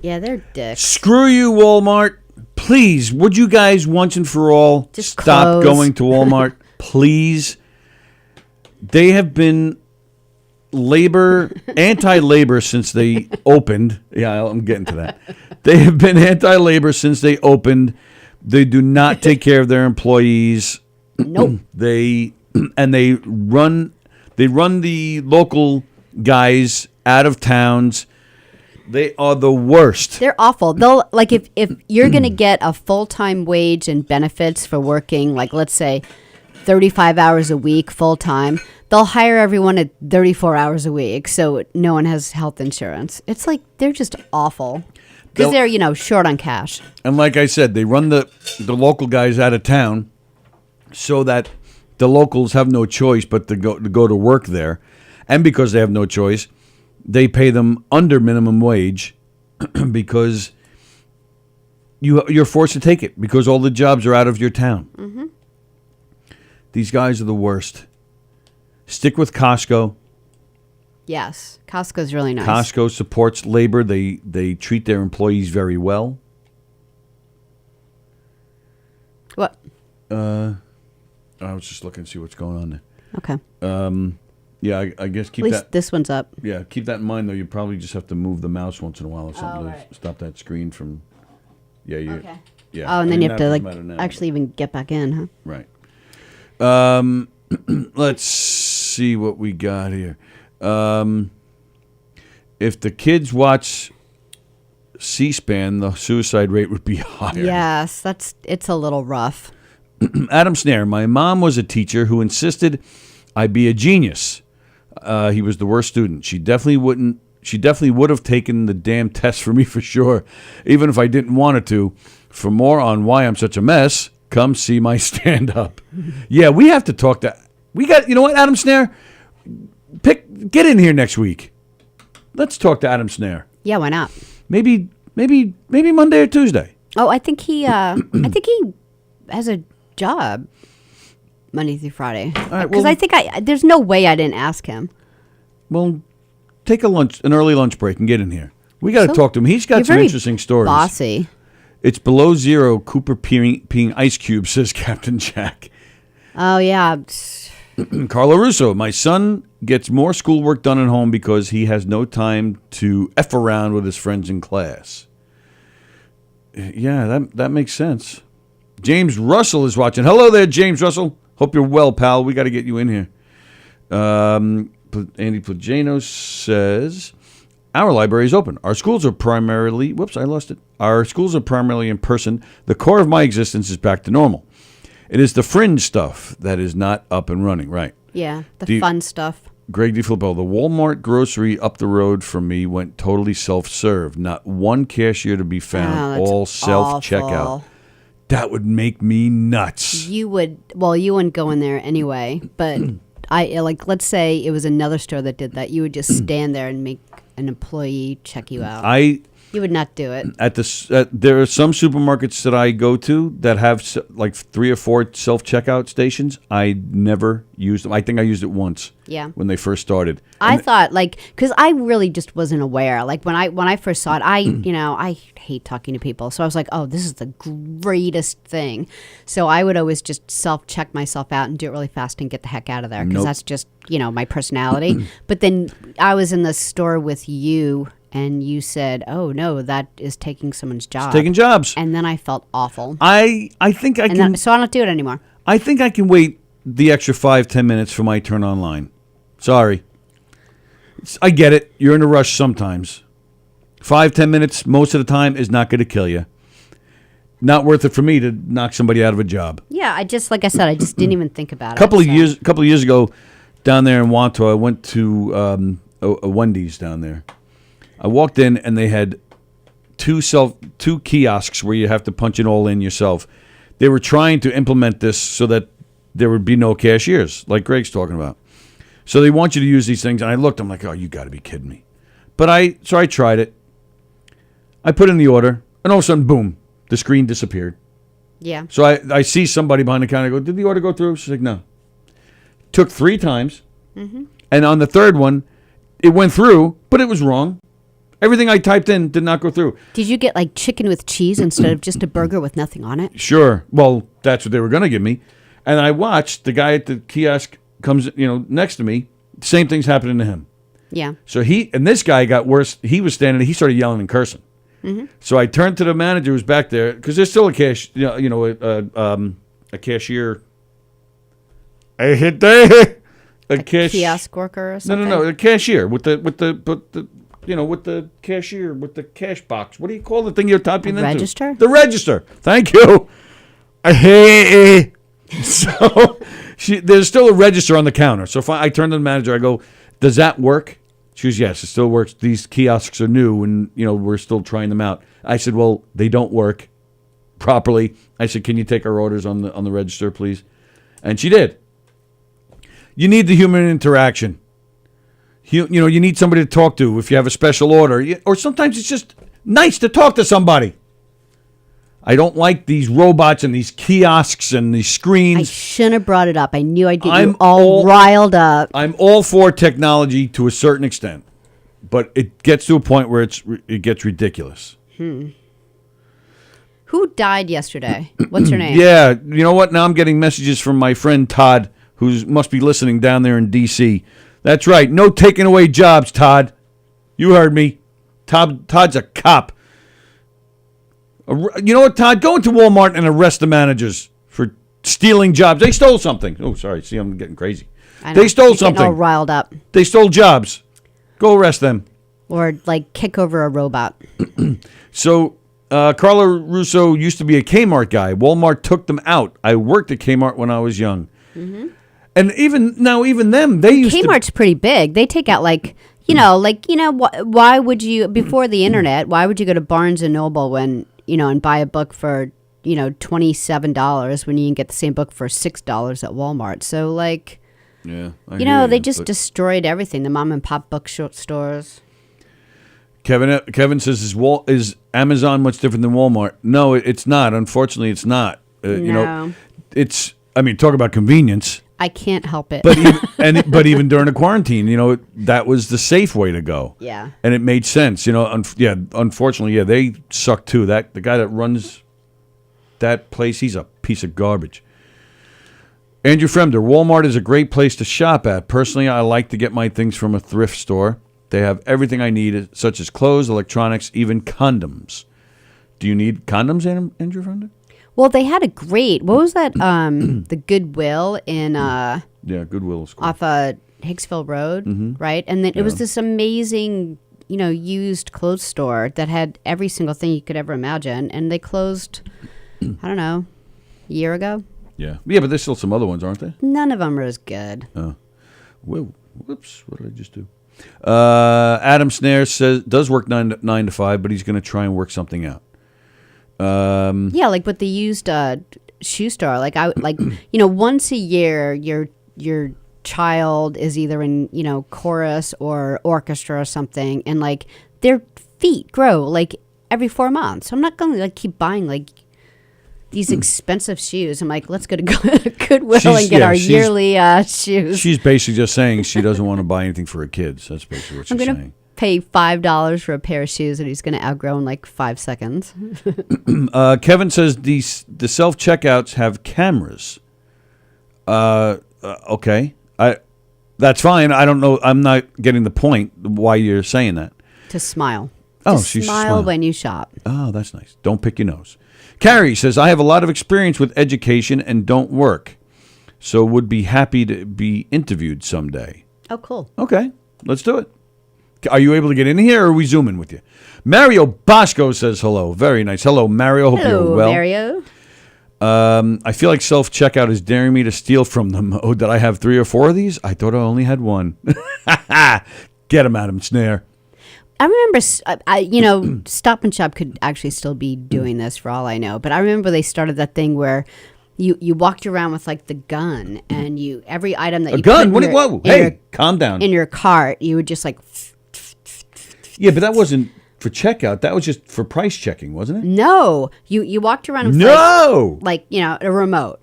Yeah, they're dicks. Screw you, Walmart. Please, would you guys once and for all just stop close. going to Walmart? Please. They have been anti-labor since they opened. Yeah, I'm getting to that. They have been anti-labor since they opened. They do not take care of their employees. Nope. They run the local guys out of towns. They are the worst. They're awful. They'll like if you're going to get a full-time wage and benefits for working, like let's say 35 hours a week full time, they'll hire everyone at 34 hours a week, so no one has health insurance. It's like they're just awful because they're short on cash. And like I said, they run the local guys out of town so that the locals have no choice but to go to work there, and because they have no choice, they pay them under minimum wage because you're forced to take it because all the jobs are out of your town. Mm-hmm. These guys are the worst. Stick with Costco. Yes, Costco's really nice. Costco supports labor. They treat their employees very well. What? I was just looking to see what's going on there. Okay. Yeah, I guess keep At least that. this one's up. Yeah, keep that in mind though. You probably just have to move the mouse once in a while or something to stop that screen from. Yeah, you. Okay. Yeah. Oh, and then you have to now, actually even get back in, huh? Right. Let's see what we got here. If the kids watch C-SPAN, the suicide rate would be higher. Yes, it's a little rough. Adam Snare, my mom was a teacher who insisted I be a genius. He was the worst student. She definitely would have taken the damn test for me for sure, even if I didn't want her to. For more on why I'm such a mess, come see my stand-up. Yeah, we have to talk to... You know what, Adam Snare? Get in here next week. Let's talk to Adam Snare. Yeah, why not? Maybe Monday or Tuesday. Oh, I think he has a job Monday through Friday. Because I think there's no way I didn't ask him. Well, take an early lunch break and get in here. We got to talk to him. He's got some interesting stories. Bossy. It's below zero. Cooper peeing ice cubes, says Captain Jack. Oh yeah. Carlo Russo, my son gets more schoolwork done at home because he has no time to F around with his friends in class. Yeah, that makes sense. James Russell is watching. Hello there, James Russell. Hope you're well, pal. We got to get you in here. Andy Plagano says, our library is open. Our schools are primarily... Whoops, I lost it. Our schools are primarily in person. The core of my existence is back to normal. It is the fringe stuff that is not up and running, right? Yeah, fun stuff. Greg DeFilippo, the Walmart grocery up the road from me went totally self-serve. Not one cashier to be found. Oh, All self-checkout. awful. That would make me nuts. You wouldn't go in there anyway, but let's say it was another store that did that. You would just stand there and make an employee check you out. You would not do it. There are some supermarkets that I go to that have like 3 or 4 self-checkout stations. I never used them. I think I used it once. Yeah. When they first started. I thought because I really just wasn't aware. Like when I first saw it, I hate talking to people, so I was like, oh, this is the greatest thing. So I would always just self-check myself out and do it really fast and get the heck out of there because that's just my personality. But then I was in the store with you. And you said, "Oh no, that is taking someone's job." It's taking jobs. And then I felt awful. I think I can. So I don't do it anymore. I think I can wait the extra 5-10 minutes for my turn online. Sorry, I get it. You're in a rush sometimes. 5-10 minutes most of the time is not going to kill you. Not worth it for me to knock somebody out of a job. Yeah, like I said, I just didn't even think about it. Couple of years ago, down there in Wanto, I went to a Wendy's down there. I walked in and they had two kiosks where you have to punch it all in yourself. They were trying to implement this so that there would be no cashiers, like Greg's talking about. So they want you to use these things, and I looked. I'm like, oh, you got to be kidding me. But I tried it. I put in the order, and all of a sudden, boom, the screen disappeared. Yeah. So I see somebody behind the counter. I go, did the order go through? She's like, no. Took 3 times, and on the third one, it went through, but it was wrong. Everything I typed in did not go through. Did you get like chicken with cheese instead of just a burger with nothing on it? Sure. Well, that's what they were going to give me. And I watched the guy at the kiosk comes, next to me. Same thing's happening to him. Yeah. So this guy got worse. He was standing there. He started yelling and cursing. So I turned to the manager who's back there because there's still a cashier. A kiosk worker or something? No, a cashier with the cashier with the cash box. What do you call the thing you're typing into? Register? The register. Thank you. So there's still a register on the counter. So if I turn to the manager, I go, does that work? She goes, yes, it still works. These kiosks are new and, we're still trying them out. I said, well, they don't work properly. I said, can you take our orders on the register, please? And she did. You need the human interaction. You need somebody to talk to if you have a special order. Or sometimes it's just nice to talk to somebody. I don't like these robots and these kiosks and these screens. I shouldn't have brought it up. I knew I'd get you all riled up. I'm all for technology to a certain extent. But it gets to a point where it gets ridiculous. Who died yesterday? What's her name? Yeah, you know what? Now I'm getting messages from my friend Todd, who must be listening down there in D.C., That's right. No taking away jobs, Todd. You heard me. Todd's a cop. You know what, Todd? Go into Walmart and arrest the managers for stealing jobs. They stole something. Oh, sorry. See, I'm getting crazy. They stole something. All riled up. They stole jobs. Go arrest them. Or, kick over a robot. So, Carlo Russo used to be a Kmart guy. Walmart took them out. I worked at Kmart when I was young. Mm-hmm. And even them, they used Kmart's pretty big. They take out why would you, before the internet, why would you go to Barnes & Noble when, and buy a book for, $27 when you can get the same book for $6 at Walmart? So, they just destroyed everything, the mom and pop bookstores. Kevin says, is Amazon much different than Walmart? No, it's not. Unfortunately, it's not. No. Talk about convenience. I can't help it. But even during the quarantine, that was the safe way to go. Yeah. And it made sense. Unfortunately, they suck too. The guy that runs that place, he's a piece of garbage. Andrew Fremder, Walmart is a great place to shop at. Personally, I like to get my things from a thrift store. They have everything I need, such as clothes, electronics, even condoms. Do you need condoms, Andrew Fremder? Well, they had what was that, the Goodwill in... Goodwill is cool. Off Hicksville Road, right? And then it was this amazing, used clothes store that had every single thing you could ever imagine. And they closed, I don't know, a year ago? Yeah. Yeah, but there's still some other ones, aren't there? None of them are as good. Oh. Whoa. Whoops, what did I just do? Adam Snare does work 9 to 5, but he's going to try and work something out. Yeah, like with the used shoe store. Like once a year, your child is either in chorus or orchestra or something, and like their feet grow like every 4 months. So I'm not going to like keep buying like these expensive shoes. I'm like, let's go to Goodwill and get our yearly shoes. She's basically just saying she doesn't want to buy anything for her kids. That's basically what she's saying. I'm going to pay $5 for a pair of shoes that he's going to outgrow in like 5 seconds. Kevin says the self-checkouts have cameras. Okay. That's fine. I don't know. I'm not getting the point why you're saying that. To smile. She's smile when you shop. Oh, that's nice. Don't pick your nose. Carrie says, I have a lot of experience with education and don't work, so would be happy to be interviewed someday. Oh, cool. Okay, let's do it. Are you able to get in here, or are we Zooming with you? Mario Bosco says hello. Very nice. Hello, Mario. Hope you're well. Mario. I feel like self-checkout is daring me to steal from them. Oh, did I have 3 or 4 of these? I thought I only had 1. Get him, Adam Snare. I remember, Stop and Shop could actually still be doing this for all I know. But I remember they started that thing where you walked around with like the gun, and every item that you gun. put Whoa! Hey, calm down. In your cart, you would just like. Yeah, but that wasn't for checkout. That was just for price checking, wasn't it? No, you walked around with like a remote,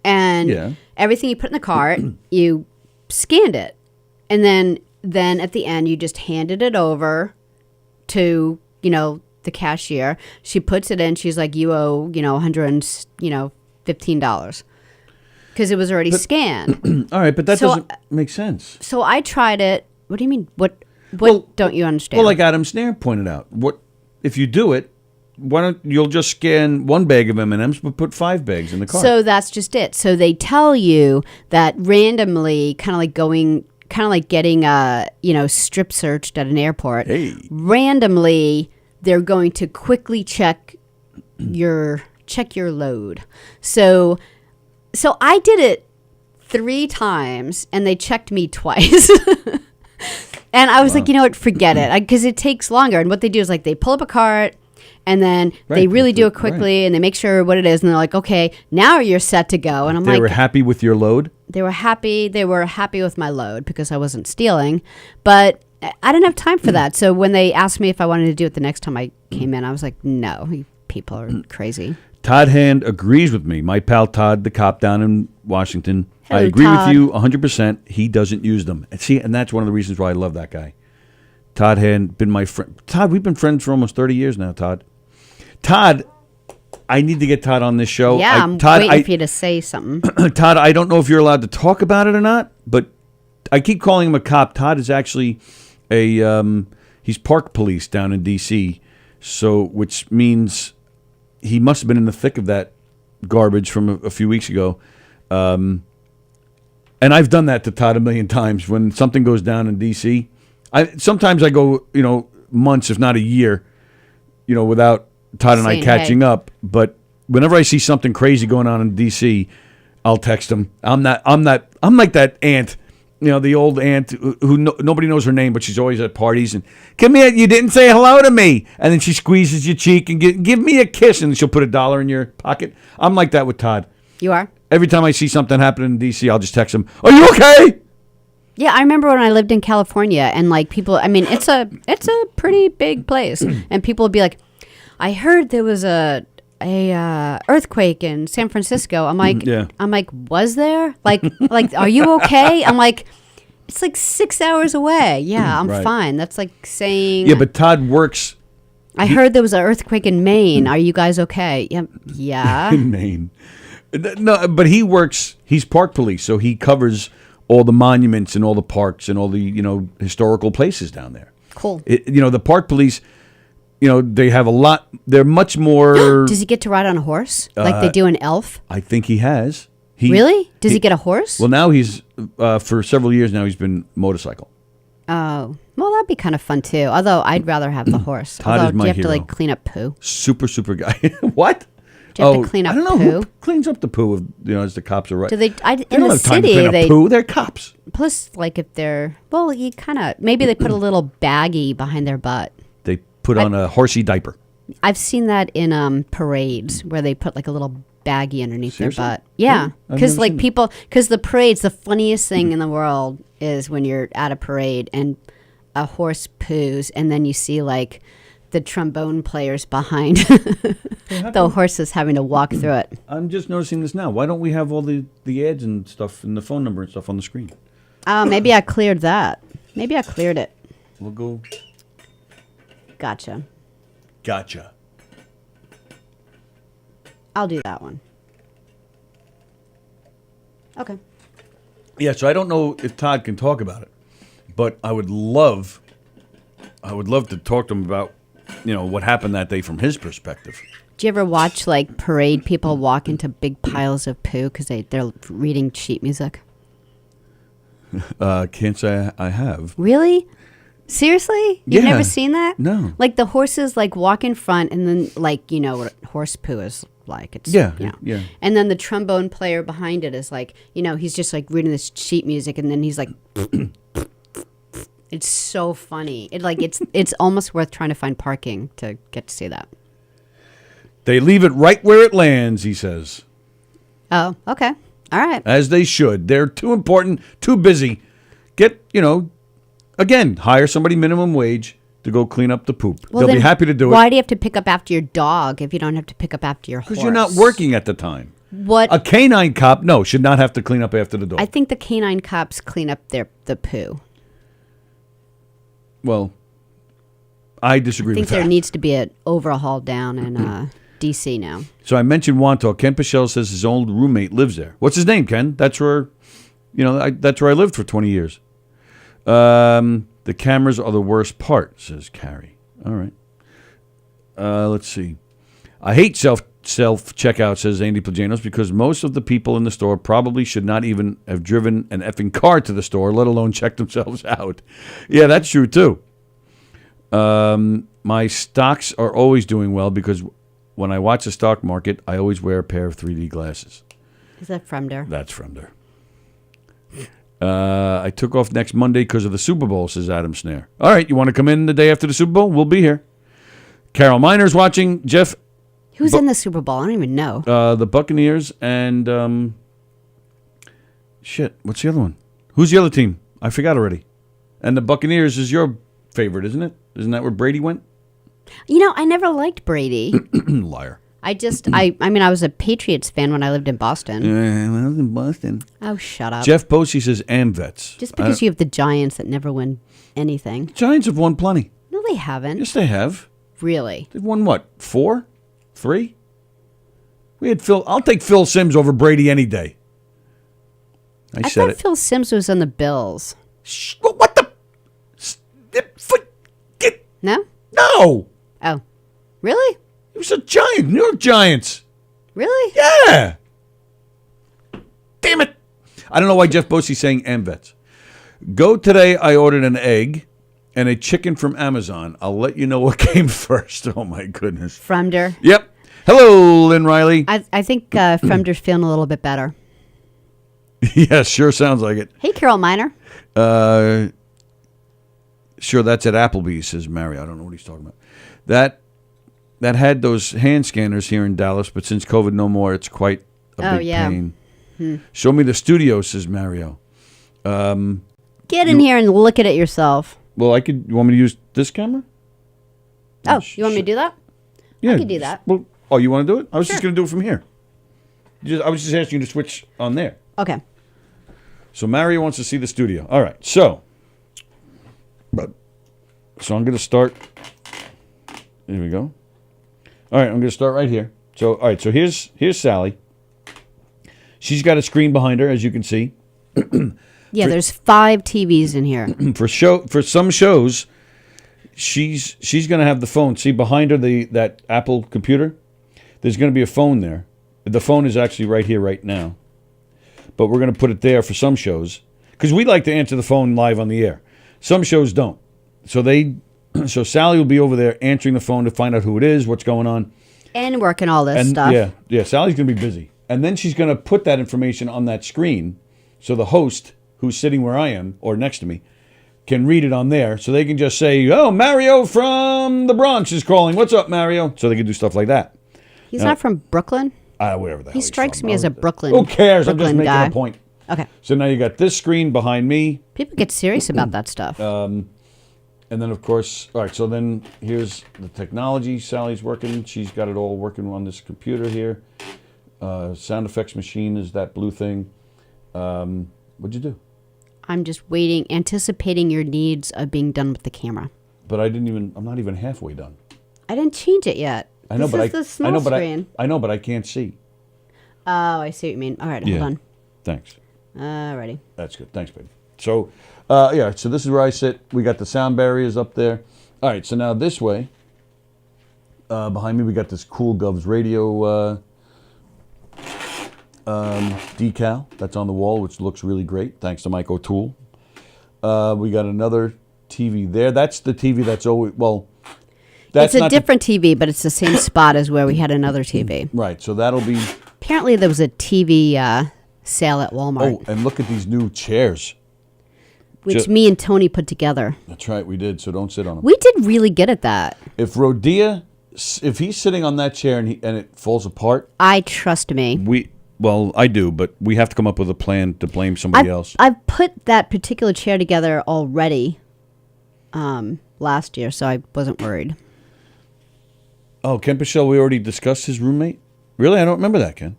and everything you put in the cart, you scanned it, and then at the end you just handed it over to the cashier. She puts it in. She's like, you owe $115 because it was already scanned. All right, but that doesn't make sense. So I tried it. What do you mean? What don't you understand? Well, like Adam Snare pointed out, what if you do it? Why don't you'll just scan 1 bag of M&Ms, but put 5 bags in the cart? So that's just it. So they tell you that randomly, kind of like getting strip searched at an airport. Hey. Randomly, they're going to quickly check your load. So I did it 3 times, and they checked me twice. And I was like, you know what, forget it, because it takes longer. And what they do is like they pull up a cart, and then they really do it quickly, and they make sure what it is, and they're like, okay, now you're set to go. And they were happy with your load? They were happy. They were happy with my load because I wasn't stealing. But I didn't have time for that. So when they asked me if I wanted to do it the next time I came in, I was like, no, you people are crazy. Todd Hand agrees with me. My pal Todd, the cop down in Washington. Hello, I agree Todd. with you 100%. He doesn't use them. And that's one of the reasons why I love that guy. Todd Hand, been my friend. Todd, we've been friends for almost 30 years now, Todd. Todd, I need to get Todd on this show. Yeah, I'm waiting for you to say something. Todd, I don't know if you're allowed to talk about it or not, but I keep calling him a cop. Todd is actually he's park police down in D.C., which means he must have been in the thick of that garbage from a few weeks ago. And I've done that to Todd a million times. When something goes down in D.C., sometimes I go, months, if not a year, without Todd and I catching up. But whenever I see something crazy going on in D.C., I'll text him. I'm like that aunt, the old aunt who nobody knows her name, but she's always at parties. And come here, you didn't say hello to me. And then she squeezes your cheek and give me a kiss, and she'll put $1 in your pocket. I'm like that with Todd. You are? Every time I see something happening in D.C., I'll just text him, are you okay? Yeah, I remember when I lived in California, and like people, I mean, it's a pretty big place, and people would be like, I heard there was a earthquake in San Francisco. I'm like, was there? Like, are you okay? I'm like, it's like 6 hours away. Yeah, I'm fine. That's like saying. Yeah, but Todd works. I heard there was an earthquake in Maine. Are you guys okay? Yeah. In Maine. No, but he works. He's park police, so he covers all the monuments and all the parks and all the historical places down there. Cool. The park police. They have a lot. They're much more. Does he get to ride on a horse like they do in Elf? I think he has. Really? Does he get a horse? Well, now he's for several years now. He's been motorcycle. Oh, well, that'd be kind of fun too. Although I'd rather have the horse. Todd is my do you have hero. to like clean up poo? Super guy. What? Do you have to clean up I don't know poo? who cleans up the poo. As the cops are right. Do they? They In don't the have time to city, clean up poo. They're cops. plus, like if they're you kind of maybe they put a little baggie behind their butt. They put on a horsey diaper. I've seen that in parades where they put like a little baggie underneath Seriously? their butt. Yeah, I've because never like seen that. people, because the parade's the funniest thing in the world is when you're at a parade and a horse poos, and then you see like the trombone players behind the horses having to walk through it. I'm just noticing this now. Why don't we have all the ads and stuff and the phone number and stuff on the screen? Oh, maybe I cleared that. Maybe I cleared it. We'll go. Gotcha. Gotcha. I'll do that one. Okay. Yeah, so I don't know if Todd can talk about it, but I would love to talk to him about, what happened that day from his perspective. Do you ever watch like parade people walk into big piles of poo because they're reading sheet music? Can't say I have. Really? Seriously? You've Yeah. never seen that? No. Like the horses like walk in front and then like, what horse poo is like. It's Yeah, you know. yeah. And then the trombone player behind it is like, he's just like reading this sheet music and then he's like it's so funny. It's almost worth trying to find parking to get to see that. They leave it right where it lands, he says. Oh, okay. All right. As they should. They're too important, too busy. Get, again, hire somebody minimum wage to go clean up the poop. Well, They'll be then happy to do Why it. do you have to pick up after your dog if you don't have to pick up after your horse? Because you're not working at the time. What? A canine cop, should not have to clean up after the dog. I think the canine cops clean up the poo. Well, I disagree I think with that. there needs to be an overhaul down in D.C. now. So I mentioned Wantagh. Ken Pichelle says his old roommate lives there. What's his name, Ken? That's where, that's where I lived for 20 years. The cameras are the worst part, says Carrie. All right. Let's see. I hate self checkout, says Andy Plajanos, because most of the people in the store probably should not even have driven an effing car to the store, let alone check themselves out. Yeah, that's true too. My stocks are always doing well because when I watch the stock market, I always wear a pair of 3D glasses. Is that from there? That's from there. I took off next Monday because of the Super Bowl, says Adam Snare. All right, you want to come in the day after the Super Bowl? We'll be here. Carol Miner's watching. Jeff, Who's in the Super Bowl? I don't even know. the Buccaneers and what's the other one? Who's the other team? I forgot already. And the Buccaneers is your favorite, isn't it? Isn't that where Brady went? I never liked Brady. Liar. I was a Patriots fan when I lived in Boston. When I was in Boston. Oh, shut up. Jeff Posey says AmVets. Just because you have the Giants that never win anything. Giants have won plenty. No, they haven't. Yes, they have. Really? They've won what? 4? 3? We had Phil. I'll take Phil Simms over Brady any day. I said thought it. Phil Simms was on the Bills. What the? No? No. Oh. Really? He was a Giant. New York Giants. Really? Yeah. Damn it. I don't know why Jeff Bosey's saying AmVets. Go today. I ordered an egg and a chicken from Amazon. I'll let you know what came first. Oh, my goodness. Fremder. Yep. Hello, Lynn Riley. I think Fremder's feeling a little bit better. Yeah, sure sounds like it. Hey, Carol Miner. Sure, that's at Applebee's, says Mary. I don't know what he's talking about. That had those hand scanners here in Dallas, but since COVID no more, it's quite a big pain. Show me the studio, says Mario. Get in here and look at it yourself. Well, you want me to use this camera? Oh, you want me to do that? Yeah. I can do that. Well, you want to do it? I was just going to do it from here. I was just asking you to switch on there. Okay. So Mario wants to see the studio. All right. So I'm going to start. Here we go. All right. I'm going to start right here. So, all right. So here's Sallie. She's got a screen behind her, as you can see. Yeah, there's 5 TVs in here. For some shows, she's going to have the phone. See behind her that Apple computer? There's going to be a phone there. The phone is actually right here right now. But we're going to put it there for some shows because we like to answer the phone live on the air. Some shows don't. So Sallie will be over there answering the phone to find out who it is, what's going on. And working all this stuff. Yeah. Sally's going to be busy. And then she's going to put that information on that screen so the host, who's sitting where I am or next to me, can read it on there. So they can just say, oh, Mario from the Bronx is calling. What's up, Mario? So they can do stuff like that. He's not from Brooklyn? Wherever the hell He strikes from. me as a Brooklyn Who cares? Brooklyn I'm just making guy. a point. Okay. So now you got this screen behind me. People get serious about that stuff. And then, of course, all right, so then here's the technology. Sally's working. She's got it all working on this computer here. Sound effects machine is that blue thing. What'd you do? I'm just waiting, anticipating your needs of being done with the camera. But I'm not even halfway done. I didn't change it yet. I know, this but is the small screen. I know, but I can't see. Oh, I see what you mean. All right, hold on. Thanks. Alrighty. That's good. Thanks, baby. So, so this is where I sit. We got the sound barriers up there. All right, so now this way, behind me, we got this cool Govs radio decal that's on the wall, which looks really great, thanks to Mike O'Toole. We got another TV there. That's the TV that's always, that's it's a different TV, but it's the same spot as where we had another TV. Right, so that'll be... Apparently there was a TV sale at Walmart. Oh, and look at these new chairs. Which me and Tony put together. That's right, we did, so don't sit on them. We did really good at that. If he's sitting on that chair and it falls apart... I trust me. I do, but we have to come up with a plan to blame somebody else. I've put that particular chair together already last year, so I wasn't worried. Oh, Ken Pichelle, we already discussed his roommate? Really? I don't remember that, Ken.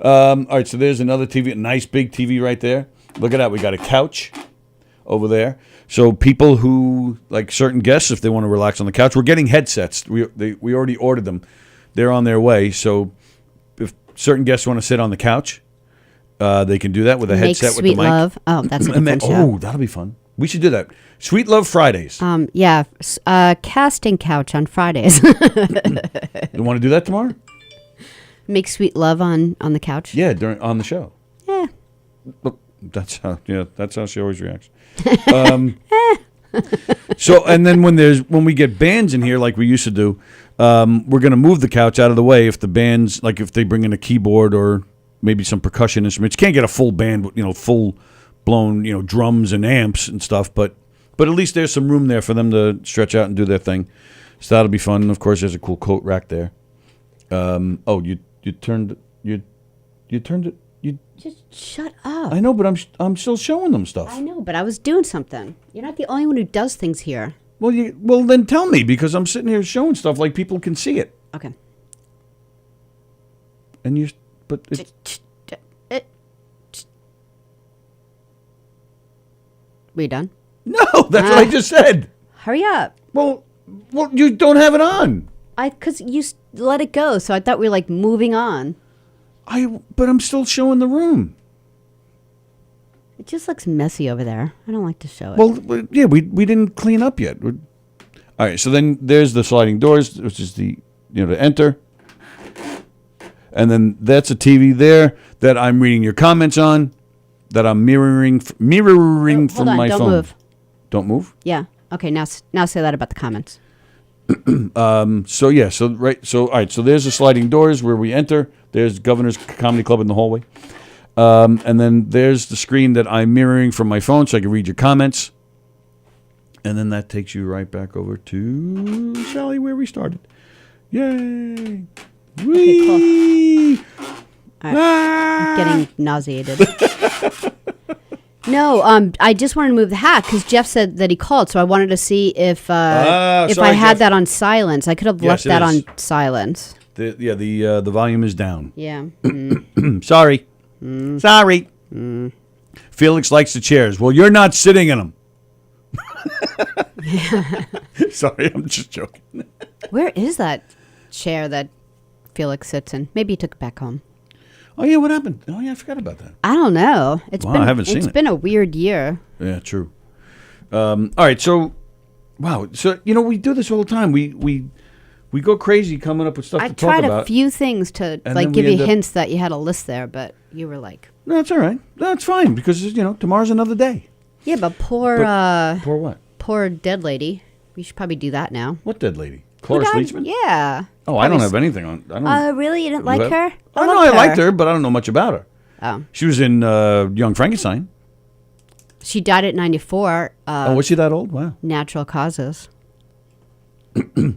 All right, so there's another TV, a nice big TV right there. Look at that. We got a couch over there. So people who, like certain guests, if they want to relax on the couch, we're getting headsets. We already ordered them. They're on their way. So if certain guests want to sit on the couch, they can do that with a headset with the mic. Sweet Love. Oh, that's a different show. Oh, that'll be fun. We should do that. Sweet Love Fridays. Yeah, casting couch on Fridays. You want to do that tomorrow? Make sweet love on the couch. Yeah, on the show. Yeah. That's how she always reacts. So, and then when we get bands in here like we used to do, we're going to move the couch out of the way if the bands, like if they bring in a keyboard or maybe some percussion instruments. You can't get a full band, full blown, drums and amps and stuff, but at least there's some room there for them to stretch out and do their thing. So that'll be fun. And of course, there's a cool coat rack there. You turned it. Just shut up. I know, but I'm still showing them stuff. I know, but I was doing something. You're not the only one who does things here. Well, then tell me, because I'm sitting here showing stuff like people can see it. Okay. And We done? No, that's what I just said. Hurry up. Well, you don't have it on. Because you let it go, so I thought we were like moving on. But I'm still showing the room. It just looks messy over there. I don't like to show it. Well, yeah, we didn't clean up yet. All right, so then there's the sliding doors, which is to enter. And then that's a TV there that I'm reading your comments on, that I'm mirroring from my phone. Don't move. Don't move? Yeah. Okay, now say that about the comments. All right, so there's the sliding doors where we enter. There's Governor's Comedy Club in the hallway. And then there's the screen that I'm mirroring from my phone so I can read your comments. And then that takes you right back over to Sallie, where we started. Yay! Whee! Okay, cool. All right. I'm getting nauseated. No, I just wanted to move the hat because Jeff said that he called, so I wanted to see if I had that on silence. I could have left that on silence. The volume is down. Yeah. Sorry. Sorry. Felix likes the chairs. Well, you're not sitting in them. Sorry, I'm just joking. Where is that chair that Felix sits in? Maybe he took it back home. Oh, yeah, what happened? Oh, yeah, I forgot about that. I don't know. I haven't seen it. It's been a weird year. Yeah, true. All right, so, wow. So, we do this all the time. We go crazy coming up with stuff to talk about. I tried a few things to give you hints that you had a list there, but you were like... No, it's all right. No, it's fine because, tomorrow's another day. Yeah, but poor what? Poor dead lady. We should probably do that now. What dead lady? Cloris Leachman? Yeah. Oh, I don't have anything on. I don't. Really? You didn't like her? Oh, no, I liked her, but I don't know much about her. Oh. She was in Young Frankenstein. She died at 94. Was she that old? Wow. Natural causes. Is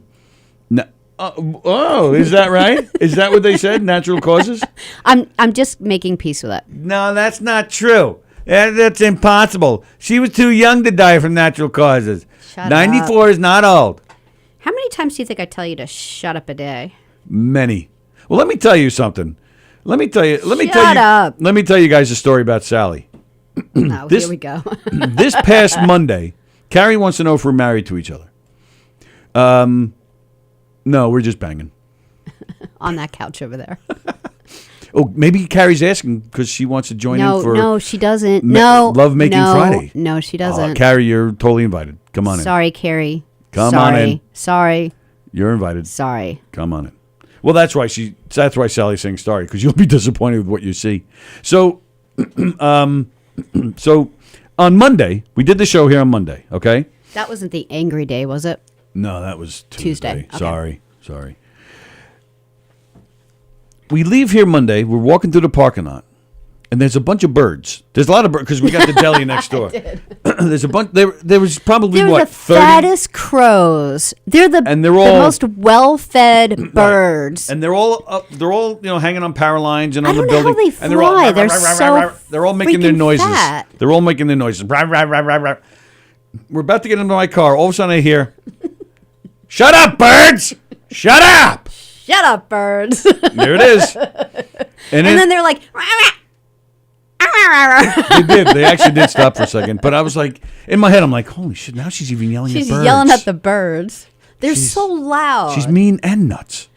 that right? Is that what they said? Natural causes? I'm just making peace with it. No, that's not true. That's impossible. She was too young to die from natural causes. Shut 94 up. is not old. How many times do you think I tell you to shut up a day? Many. Well, let me tell you something. Let me tell you up. Let me tell you guys a story about Sallie. No, here we go. This past Monday, Carrie wants to know if we're married to each other. No, we're just banging. On that couch over there. Oh, maybe Carrie's asking because she wants to join in for... No, she doesn't. Love Making Friday. No, she doesn't. Carrie, you're totally invited. Come on in. Sorry, Carrie. Come on in. Sorry. You're invited. Sorry. Come on in. Well, that's why Sallie's saying sorry, because you'll be disappointed with what you see. So, so on Monday, we did the show here on Monday, okay? That wasn't the angry day, was it? No, that was Tuesday. Okay. Sorry. We leave here Monday. We're walking through the parking lot, and there's a bunch of birds. There's a lot of birds because we got the deli next door. There's a bunch. There was probably They're what the 30? fattest crows. They're the most well-fed birds. And they're all up, hanging on power lines and on the I don't know building. how they fly. They're all making their freaking noises. fat. They're all making their noises. We're about to get into my car. All of a sudden, I hear, "Shut up, birds! Shut up!" Shut up, birds. There it is. And then they're like, they did. They actually did stop for a second. But I was like, in my head, I'm like, holy shit, now she's even yelling at birds. She's yelling at the birds. They're so loud. She's mean and nuts.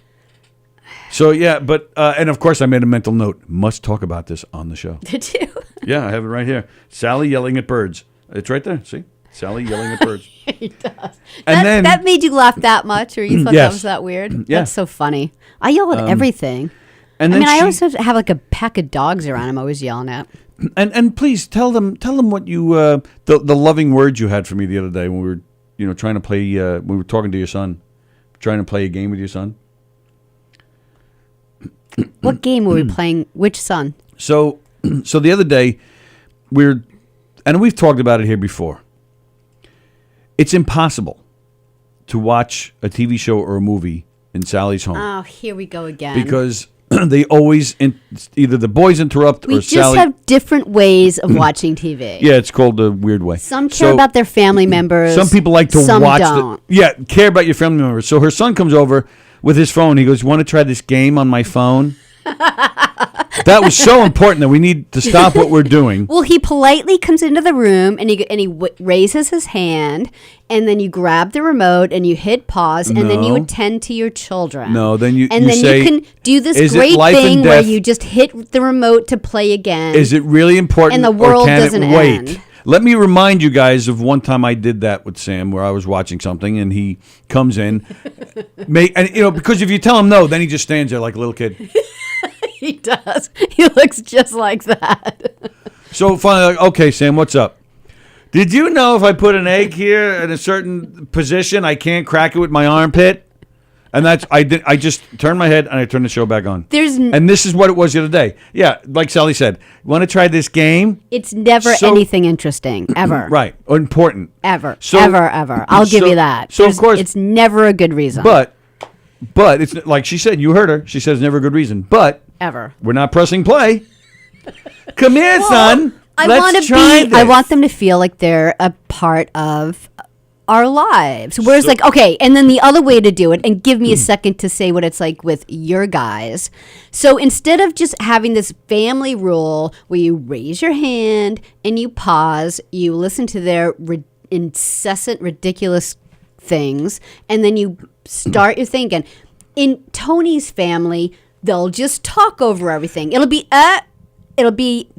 So, yeah, but, and of course, I made a mental note. Must talk about this on the show. Did you? Yeah, I have it right here. Sallie yelling at birds. It's right there. See? Sallie yelling at birds. He does. And that made you laugh that much, or you thought that was that weird? Yeah. That's so funny. I yell at everything. And I then I always have like a pack of dogs around. I'm always yelling at. And please tell them what you the loving words you had for me the other day when we were trying to play we were talking to your son, trying to play a game with your son. What game were we playing? Which son? So the other day and we've talked about it here before. It's impossible to watch a TV show or a movie in Sallie's home. Oh, here we go again. Because they always either the boys interrupt or Sallie. We just have different ways of watching TV. Yeah, it's called the weird way. Some care about their family members. Some people like to watch. Don't. Care about your family members. So her son comes over with his phone. He goes, "Want to try this game on my phone?" That was so important that we need to stop what we're doing. Well, he politely comes into the room and he raises his hand, and then you grab the remote and you hit pause, and then you attend to your children. No, then you say, you can do this great thing where you just hit the remote to play again. Is it really important? And the world doesn't wait? end. Let me remind you guys of one time I did that with Sam, where I was watching something and he comes in, because if you tell him no, then he just stands there like a little kid. He does. He looks just like that. So finally, like, okay, Sam, what's up? Did you know if I put an egg here in a certain position, I can't crack it with my armpit? And I just turned my head and I turned the show back on. And this is what it was the other day. Yeah, like Sallie said, want to try this game? It's never anything interesting, ever. Right, or important. Ever. I'll give you that. So, of course. It's never a good reason. But it's like she said, you heard her. She says never a good reason. But ever. We're not pressing play. Come here, son. Let's try this. I want them to feel like they're a part of our lives. Whereas okay, and then the other way to do it, and give me a second to say what it's like with your guys. So instead of just having this family rule where you raise your hand and you pause, you listen to their incessant, ridiculous things, and then you start your thing again. In Tony's family, they'll just talk over everything. It'll be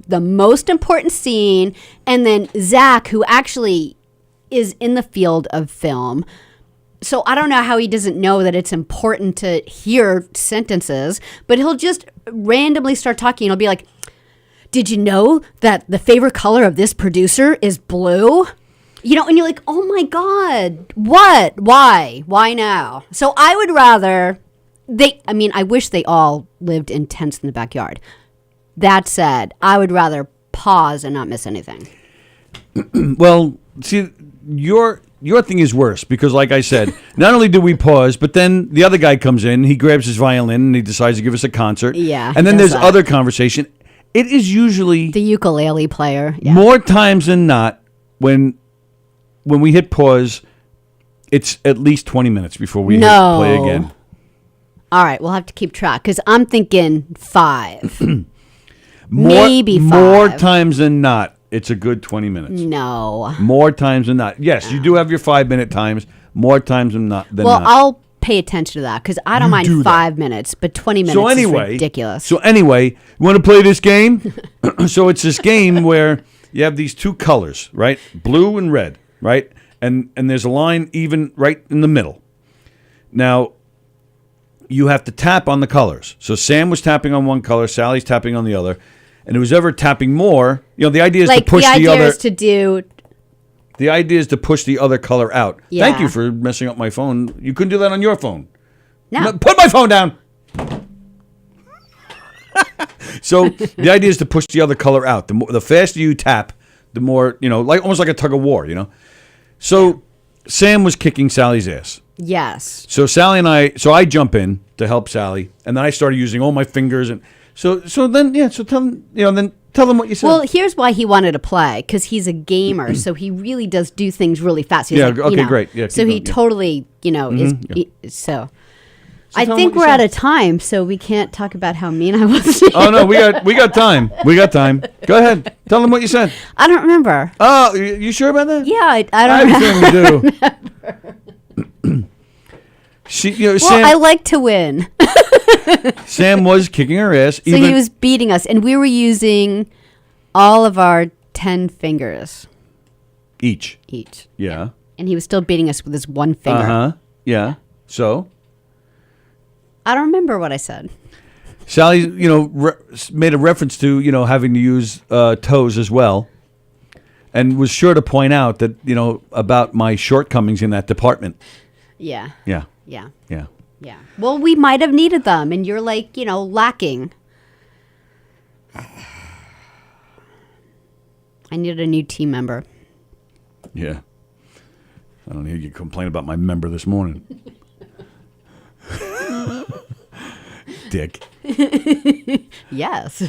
the most important scene, and then Zach, who actually is in the field of film, so I don't know how he doesn't know that it's important to hear sentences, but he'll just randomly start talking. He'll be like, "Did you know that the favorite color of this producer is blue?" And you're like, oh my God, what? Why now? So I would rather I wish they all lived in tents in the backyard. That said, I would rather pause and not miss anything. Well, see, your thing is worse because, like I said, not only do we pause, but then the other guy comes in, he grabs his violin, and he decides to give us a concert. Yeah, and then there's other conversation. It is usually the ukulele player. Yeah. More times than not when we hit pause, it's at least 20 minutes before we hit play again. All right, we'll have to keep track because I'm thinking 5. Maybe 5. More times than not, it's a good 20 minutes. No. More times than not. Yes, you do have your 5-minute times. More times than not. I'll pay attention to that because I don't mind 5 minutes, but 20 minutes is ridiculous. So anyway, you want to play this game? So it's this game where you have these two colors, right? Blue and red, right? And there's a line even right in the middle. Now, you have to tap on the colors. So Sam was tapping on one color, Sally's tapping on the other. And who's ever tapping more, the idea is to push the other. The idea is to push the other color out. Yeah. Thank you for messing up my phone. You couldn't do that on your phone. No. Put my phone down. So the idea is to push the other color out. The faster you tap, the more, almost like a tug of war, So Sam was kicking Sally's ass. Yes. So I jump in to help Sallie, and then I started using all my fingers and. So then tell them what you said. Well, here's why he wanted to play, because he's a gamer, so he really does do things really fast. He's great. Yeah, so he totally, is so. I think we're out of time, so we can't talk about how mean I was. Oh no, we got time. We got time. Go ahead. Tell them what you said. I don't remember. Oh, you sure about that? Yeah, I don't remember. You do. Well, Sam, I like to win. Sam was kicking her ass. So he was beating us, and we were using all of our 10 fingers. Each. Yeah. And he was still beating us with his one finger. Uh-huh. Yeah. So? I don't remember what I said. Sallie, made a reference to, having to use toes as well. And was sure to point out that, about my shortcomings in that department. Yeah. Yeah. Yeah. Yeah. Yeah. Well, we might have needed them, and you're like, lacking. I needed a new team member. Yeah. I don't hear you complain about my member this morning. Dick. Yes.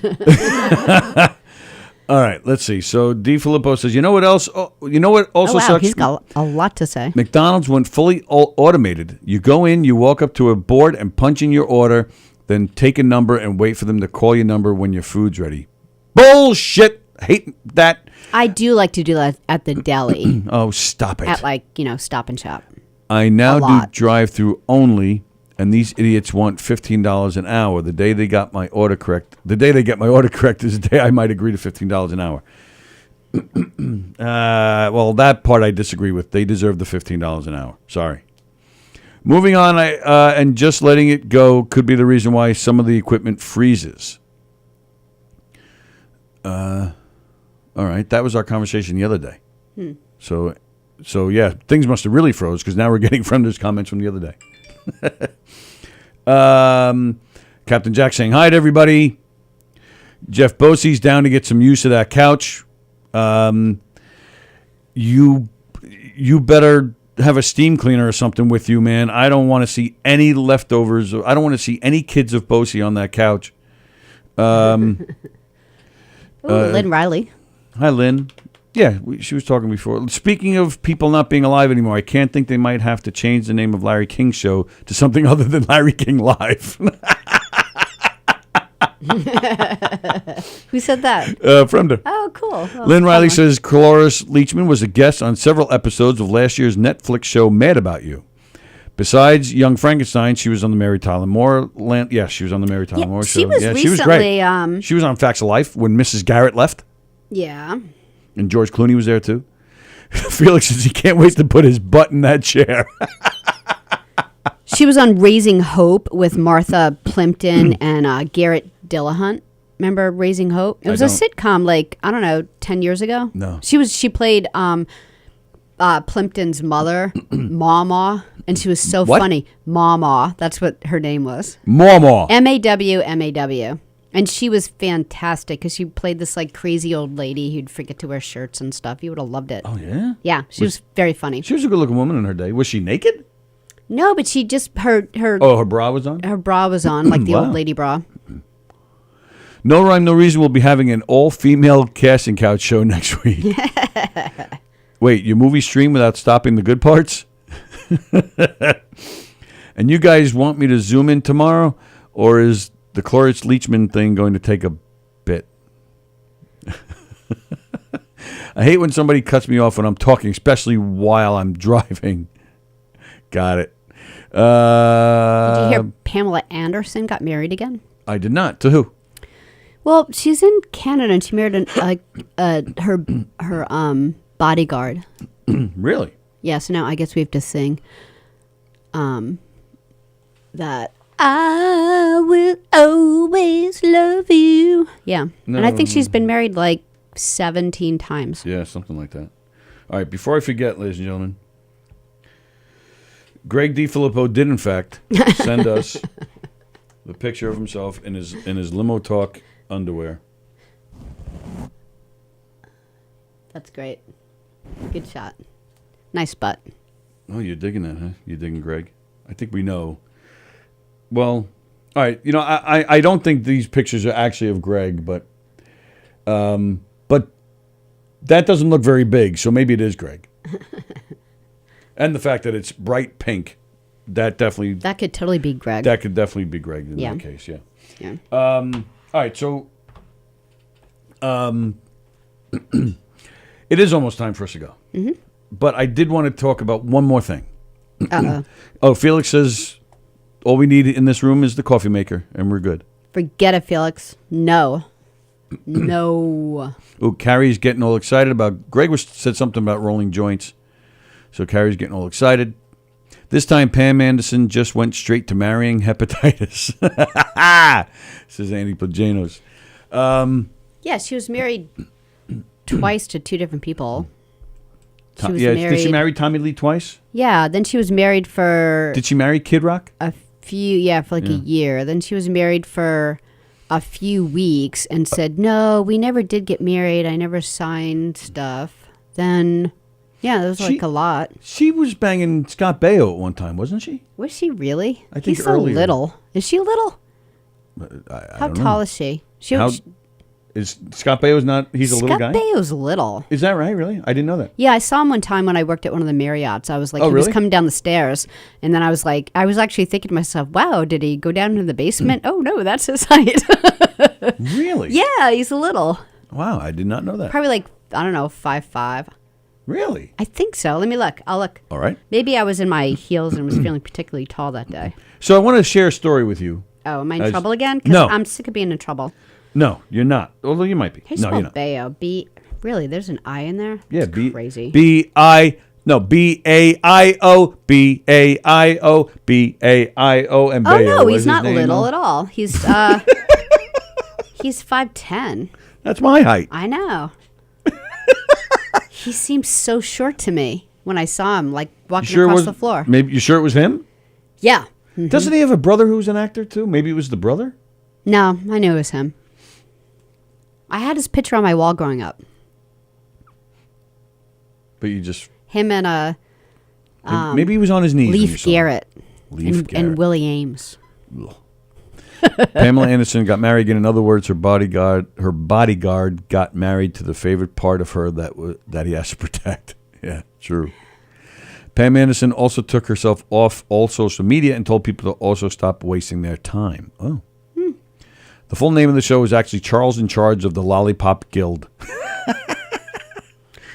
All right, let's see. So D. Filippo says, you know what else? You know what also sucks? He's got a lot to say. McDonald's went fully automated. You go in, you walk up to a board and punch in your order, then take a number and wait for them to call your number when your food's ready. Bullshit. Hate that. I do like to do that at the deli. Oh, stop it. At Stop and Shop. I now do drive-through only. And these idiots want $15 an hour. The day they get my order correct is the day I might agree to $15 an hour. Well, that part I disagree with. They deserve the $15 an hour. Sorry. Moving on, and just letting it go could be the reason why some of the equipment freezes. All right, that was our conversation the other day. So yeah, things must have really froze because now we're getting frienders comments from the other day. Captain Jack saying hi to everybody. Jeff Bosey's down to get some use of that couch. You better have a steam cleaner or something with you, man. I don't want to see any leftovers. I don't want to see any kids of Bosey on that couch. Lynn Riley. Hi, Lynn. Yeah, she was talking before. Speaking of people not being alive anymore, I can't think they might have to change the name of Larry King's show to something other than Larry King Live. Who said that? Fremda. Oh, cool. Well, Lynn Riley says Cloris Leachman was a guest on several episodes of last year's Netflix show Mad About You. Besides Young Frankenstein, she was on the Mary Tyler Moore. She was on the Mary Tyler Moore show. She was recently, she was great. She was on Facts of Life when Mrs. Garrett left. Yeah. And George Clooney was there, too. Felix says he can't wait to put his butt in that chair. She was on Raising Hope with Martha Plimpton and Garrett Dillahunt. Remember Raising Hope? It was a sitcom, 10 years ago. No. She played Plimpton's mother, Mama, and she was so What? funny. Mama, that's what her name was. Mama. Maw. And she was fantastic because she played this like crazy old lady who'd forget to wear shirts and stuff. You would have loved it. Oh, yeah? Yeah, she was very funny. She was a good-looking woman in her day. Was she naked? No, but she just her her bra was on? her bra was on, like the Wow. old lady bra. No Rhyme, No Reason will be having an all-female casting couch show next week. Wait, your movie stream without stopping the good parts? And you guys want me to zoom in tomorrow? Or is the Cloris Leachman thing going to take a bit? I hate when somebody cuts me off when I'm talking, especially while I'm driving. Got it. Did you hear Pamela Anderson got married again? I did not. To who? Well, she's in Canada and she married her bodyguard. Really? Yeah, so now I guess we have to sing that I will always love you. Yeah. No. And I think she's been married like 17 times. Yeah, something like that. All right, before I forget, ladies and gentlemen, Greg DiFilippo did, in fact, send us the picture of himself in his limo talk underwear. That's great. Good shot. Nice butt. Oh, you're digging that, huh? You're digging Greg? I think we know. Well, all right. You know, I don't think these pictures are actually of Greg, but that doesn't look very big, so maybe it is Greg. And the fact that it's bright pink, that could totally be Greg. That could definitely be Greg in that case, yeah. Yeah. All right, so it is almost time for us to go. Mm-hmm. But I did want to talk about one more thing. Uh-oh. Oh, Felix says all we need in this room is the coffee maker, and we're good. Forget it, Felix. No. No. Oh, Carrie's getting all excited about... Greg said something about rolling joints. So Carrie's getting all excited. This time, Pam Anderson just went straight to marrying hepatitis. Says Andy Pajanos. Yeah, she was married twice to two different people. Did she marry Tommy Lee twice? Yeah, then she was married for... Did she marry Kid Rock? for like a year. Then she was married for a few weeks and said, no, we never did get married. I never signed stuff. Then... Yeah, that was like a lot. She was banging Scott Baio at one time, wasn't she? Was she really? I think He's so earlier. little. Is she little? How tall is she? Is Scott Baio's not? He's a little guy. Scott Baio's little. Is that right? Really? I didn't know that. Yeah, I saw him one time when I worked at one of the Marriotts. I was like, he was really? coming down the stairs, and then I was actually thinking to myself, wow, did he go down into the basement? Oh no, that's his height. Really? Yeah, he's a little. Wow, I did not know that. Probably like, I don't know, 5'5". Really? I think so. Let me look. I'll look. All right. Maybe I was in my heels and was feeling particularly tall that day. So I want to share a story with you. Oh, am I in trouble again? 'Cause No. I'm sick of being in trouble. No, you're not. Although you might be. How do you No, spell you're not. Baio? Really? There's an I in there? Yeah, That's crazy. B-A-I-O, B-A-I-O, B-A-I-O, and Oh Baio. no, What is he's his not name, little though? at all. He's he's 5'10". That's my height. I know. He seems so short to me when I saw him, like walking across the floor. Maybe you sure it was him? Yeah. Mm-hmm. Doesn't he have a brother who's an actor too? Maybe it was the brother. No, I knew it was him. I had his picture on my wall growing up. But you just Him and maybe he was on his knees. when you Leif saw him. Garrett Leif Garrett. and Willie Ames. Pamela Anderson got married again. In other words, her bodyguard got married to the favorite part of her that he has to protect. Yeah, true. Pam Anderson also took herself off all social media and told people to also stop wasting their time. Oh. The full name of the show is actually Charles in Charge of the Lollipop Guild.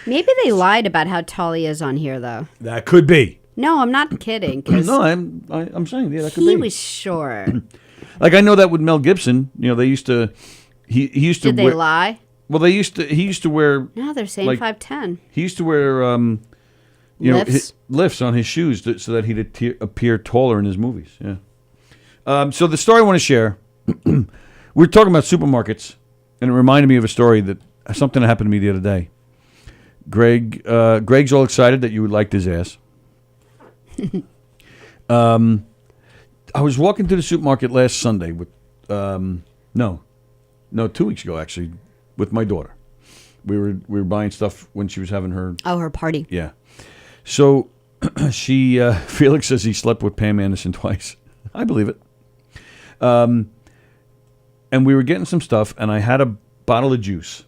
Maybe they lied about how tall he is on here, though. That could be. No, I'm not kidding. 'Cause No, I'm saying, yeah, that could be. he was short. Like, I know that with Mel Gibson, you know, they used to, he used to Did they lie? Well, he used to wear, No, they're saying like, 5'10". he used to we're Lifts? lifts on his shoes so that he'd appear taller in his movies. Yeah. So the story I want to share, we were talking about supermarkets, and it reminded me of a story something that happened to me the other day. Greg's all excited that you liked his ass. I was walking to the supermarket last Sunday with, 2 weeks ago actually, with my daughter. We were buying stuff when she was having her her party. Yeah. So Felix says he slept with Pam Anderson twice. I believe it. And we were getting some stuff, and I had a bottle of juice.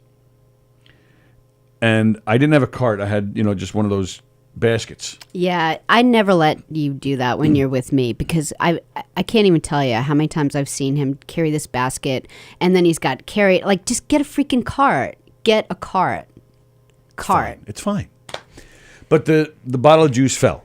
And I didn't have a cart. I had, just one of those baskets. Yeah, I never let you do that when you're with me because I can't even tell you how many times I've seen him carry this basket, and then he's got just get a freaking cart. Get a cart. It's fine. But the bottle of juice fell.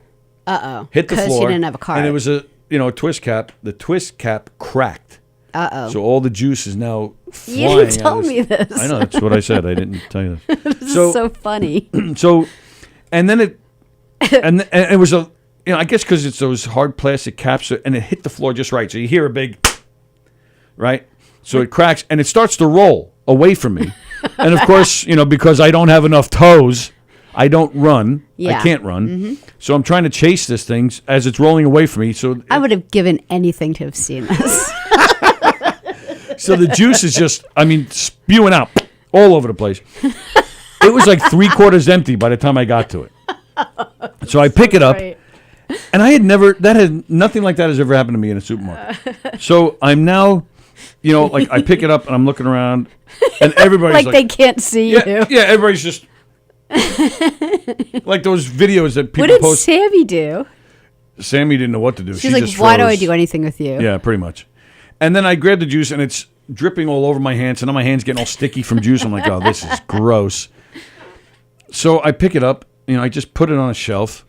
Hit the floor. Because you didn't have a cart. And it was a twist cap. The twist cap cracked. So all the juice is now flying. You didn't tell me this. I know, that's what I said. I didn't tell you this. This is so funny. And then it was I guess because it's those hard plastic caps, and it hit the floor just right. So you hear a big, right? So it cracks, and it starts to roll away from me. And of course, because I don't have enough toes, I don't run. Yeah. I can't run. Mm-hmm. So I'm trying to chase this thing as it's rolling away from me. So I would have given anything to have seen this. So the juice is just, spewing out all over the place. It was like 3/4 empty by the time I got to it. So I pick it up, and nothing like that has ever happened to me in a supermarket. So I'm now, I pick it up and I'm looking around, and everybody's like they can't see you. Yeah, everybody's just like those videos that people post. What did Sammy do? Sammy didn't know what to do. She's like, why do I do anything with you? Yeah, pretty much. And then I grab the juice, and it's dripping all over my hands, and now my hands getting all sticky from juice. I'm like, oh, this is gross. So I pick it up, I just put it on a shelf,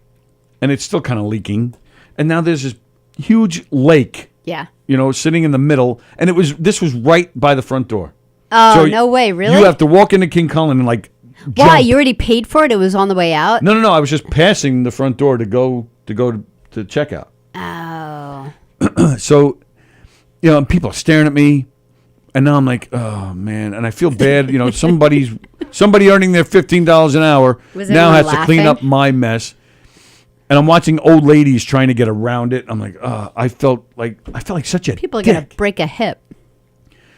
and it's still kind of leaking. And now there's this huge lake. Yeah. Sitting in the middle, and this was right by the front door. Oh, so no way, really? You have to walk into King Cullen and jump. Why? You already paid for it? It was on the way out? No. I was just passing the front door to go to checkout. Oh. So, people are staring at me, and now I'm like, oh man, and I feel bad. Somebody earning their $15 an hour now has to clean up my mess. And I'm watching old ladies trying to get around it. I'm like, I felt like such a people are dick. gonna break a hip.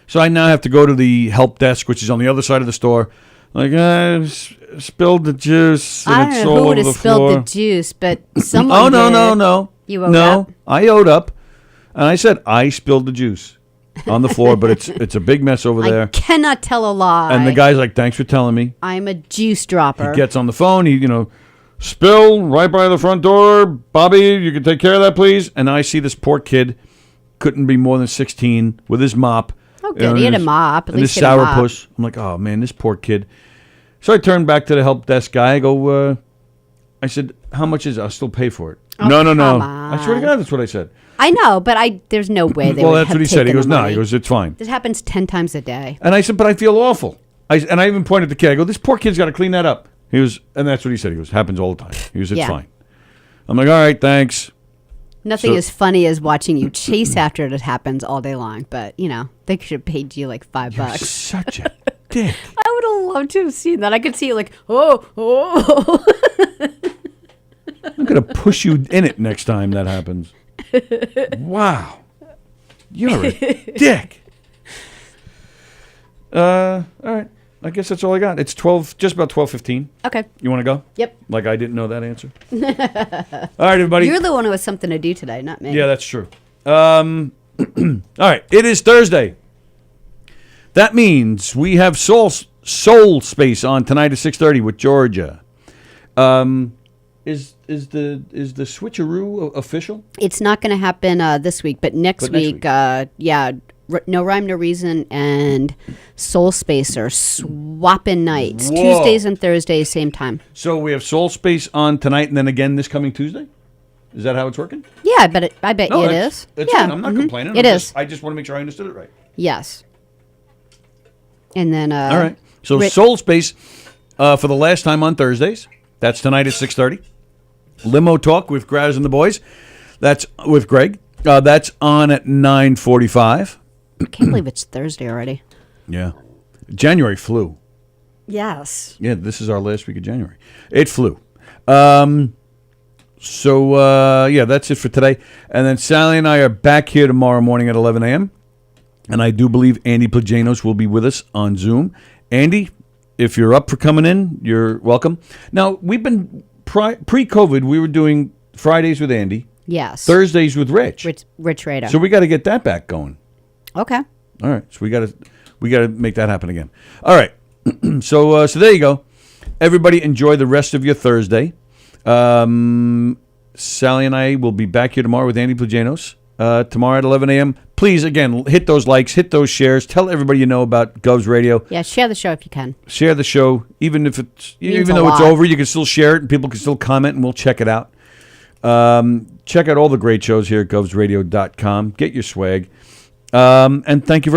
So I now have to go to the help desk, which is on the other side of the store. Like, I spilled the juice, and it's all over the floor. I don't know who would have spilled the juice, but someone. Oh no! You owed up? I owed up, and I said I spilled the juice on the floor, but it's a big mess over there. I cannot tell a lie. And the guy's like, "Thanks for telling me." I'm a juice dropper. He gets on the phone. He spill right by the front door. Bobby, you can take care of that, please. And I see this poor kid, couldn't be more than 16, with his mop. Oh, good. He had a mop. At and least this sourpuss. I'm like, oh man, this poor kid. So I turned back to the help desk guy. I go, I said, how much is it? I'll still pay for it. Oh, no. On. I swear to God, that's what I said. I know, but there's no way they well, would that's have what he said. He taken goes, the no. money. He goes, it's fine. This happens 10 times a day. And I said, but I feel awful. And I even pointed at the kid. I go, this poor kid's got to clean that up. He was, and that's what he said. He goes, happens all the time. He goes, it's fine. I'm like, all right, thanks. Nothing as funny as watching you chase after it happens all day long. But, they should have paid you like $5. You're such a dick. I would have loved to have seen that. I could see you like, oh. I'm going to push you in it next time that happens. Wow. You're a dick. All right. I guess that's all I got. It's just about 12:15. Okay. You want to go? Yep. Like I didn't know that answer. All right, everybody. You're the one who has something to do today, not me. Yeah, that's true. All right. It is Thursday. That means we have Soul Space on tonight at 6:30 with Georgia. Is the switcheroo official? It's not going to happen this week, but next week. No Rhyme, No Reason and Soul Space are swapping nights. Whoa. Tuesdays and Thursdays, same time. So we have Soul Space on tonight and then again this coming Tuesday? Is that how it's working? Yeah, I bet it is. It's yeah, fine. I'm not complaining. It is. I just want to make sure I understood it right. Yes. And then... all right. So Soul Space for the last time on Thursdays. That's tonight at 6:30. Limo Talk with Graz and the boys. That's with Greg. That's on at 9:45. I can't believe it's Thursday already. Yeah. January flew. Yes. Yeah, this is our last week of January. It flew. Yeah, that's it for today. And then Sallie and I are back here tomorrow morning at 11 a.m. And I do believe Andy Plajanos will be with us on Zoom. Andy, if you're up for coming in, you're welcome. Now, we've been pre-COVID, we were doing Fridays with Andy. Yes. Thursdays with Rich. Rich Rado. So we got to get that back going. Okay. All right. So we got to make that happen again. All right. So there you go. Everybody enjoy the rest of your Thursday. Sallie and I will be back here tomorrow with Andy Plajanos. Tomorrow at 11 a.m. Please, again, hit those likes, hit those shares. Tell everybody you know about Govs Radio. Yeah, share the show if you can. Share the show, even though it's over, you can still share it and people can still comment and we'll check it out. Check out all the great shows here at govsradio.com. Get your swag. And thank you very much.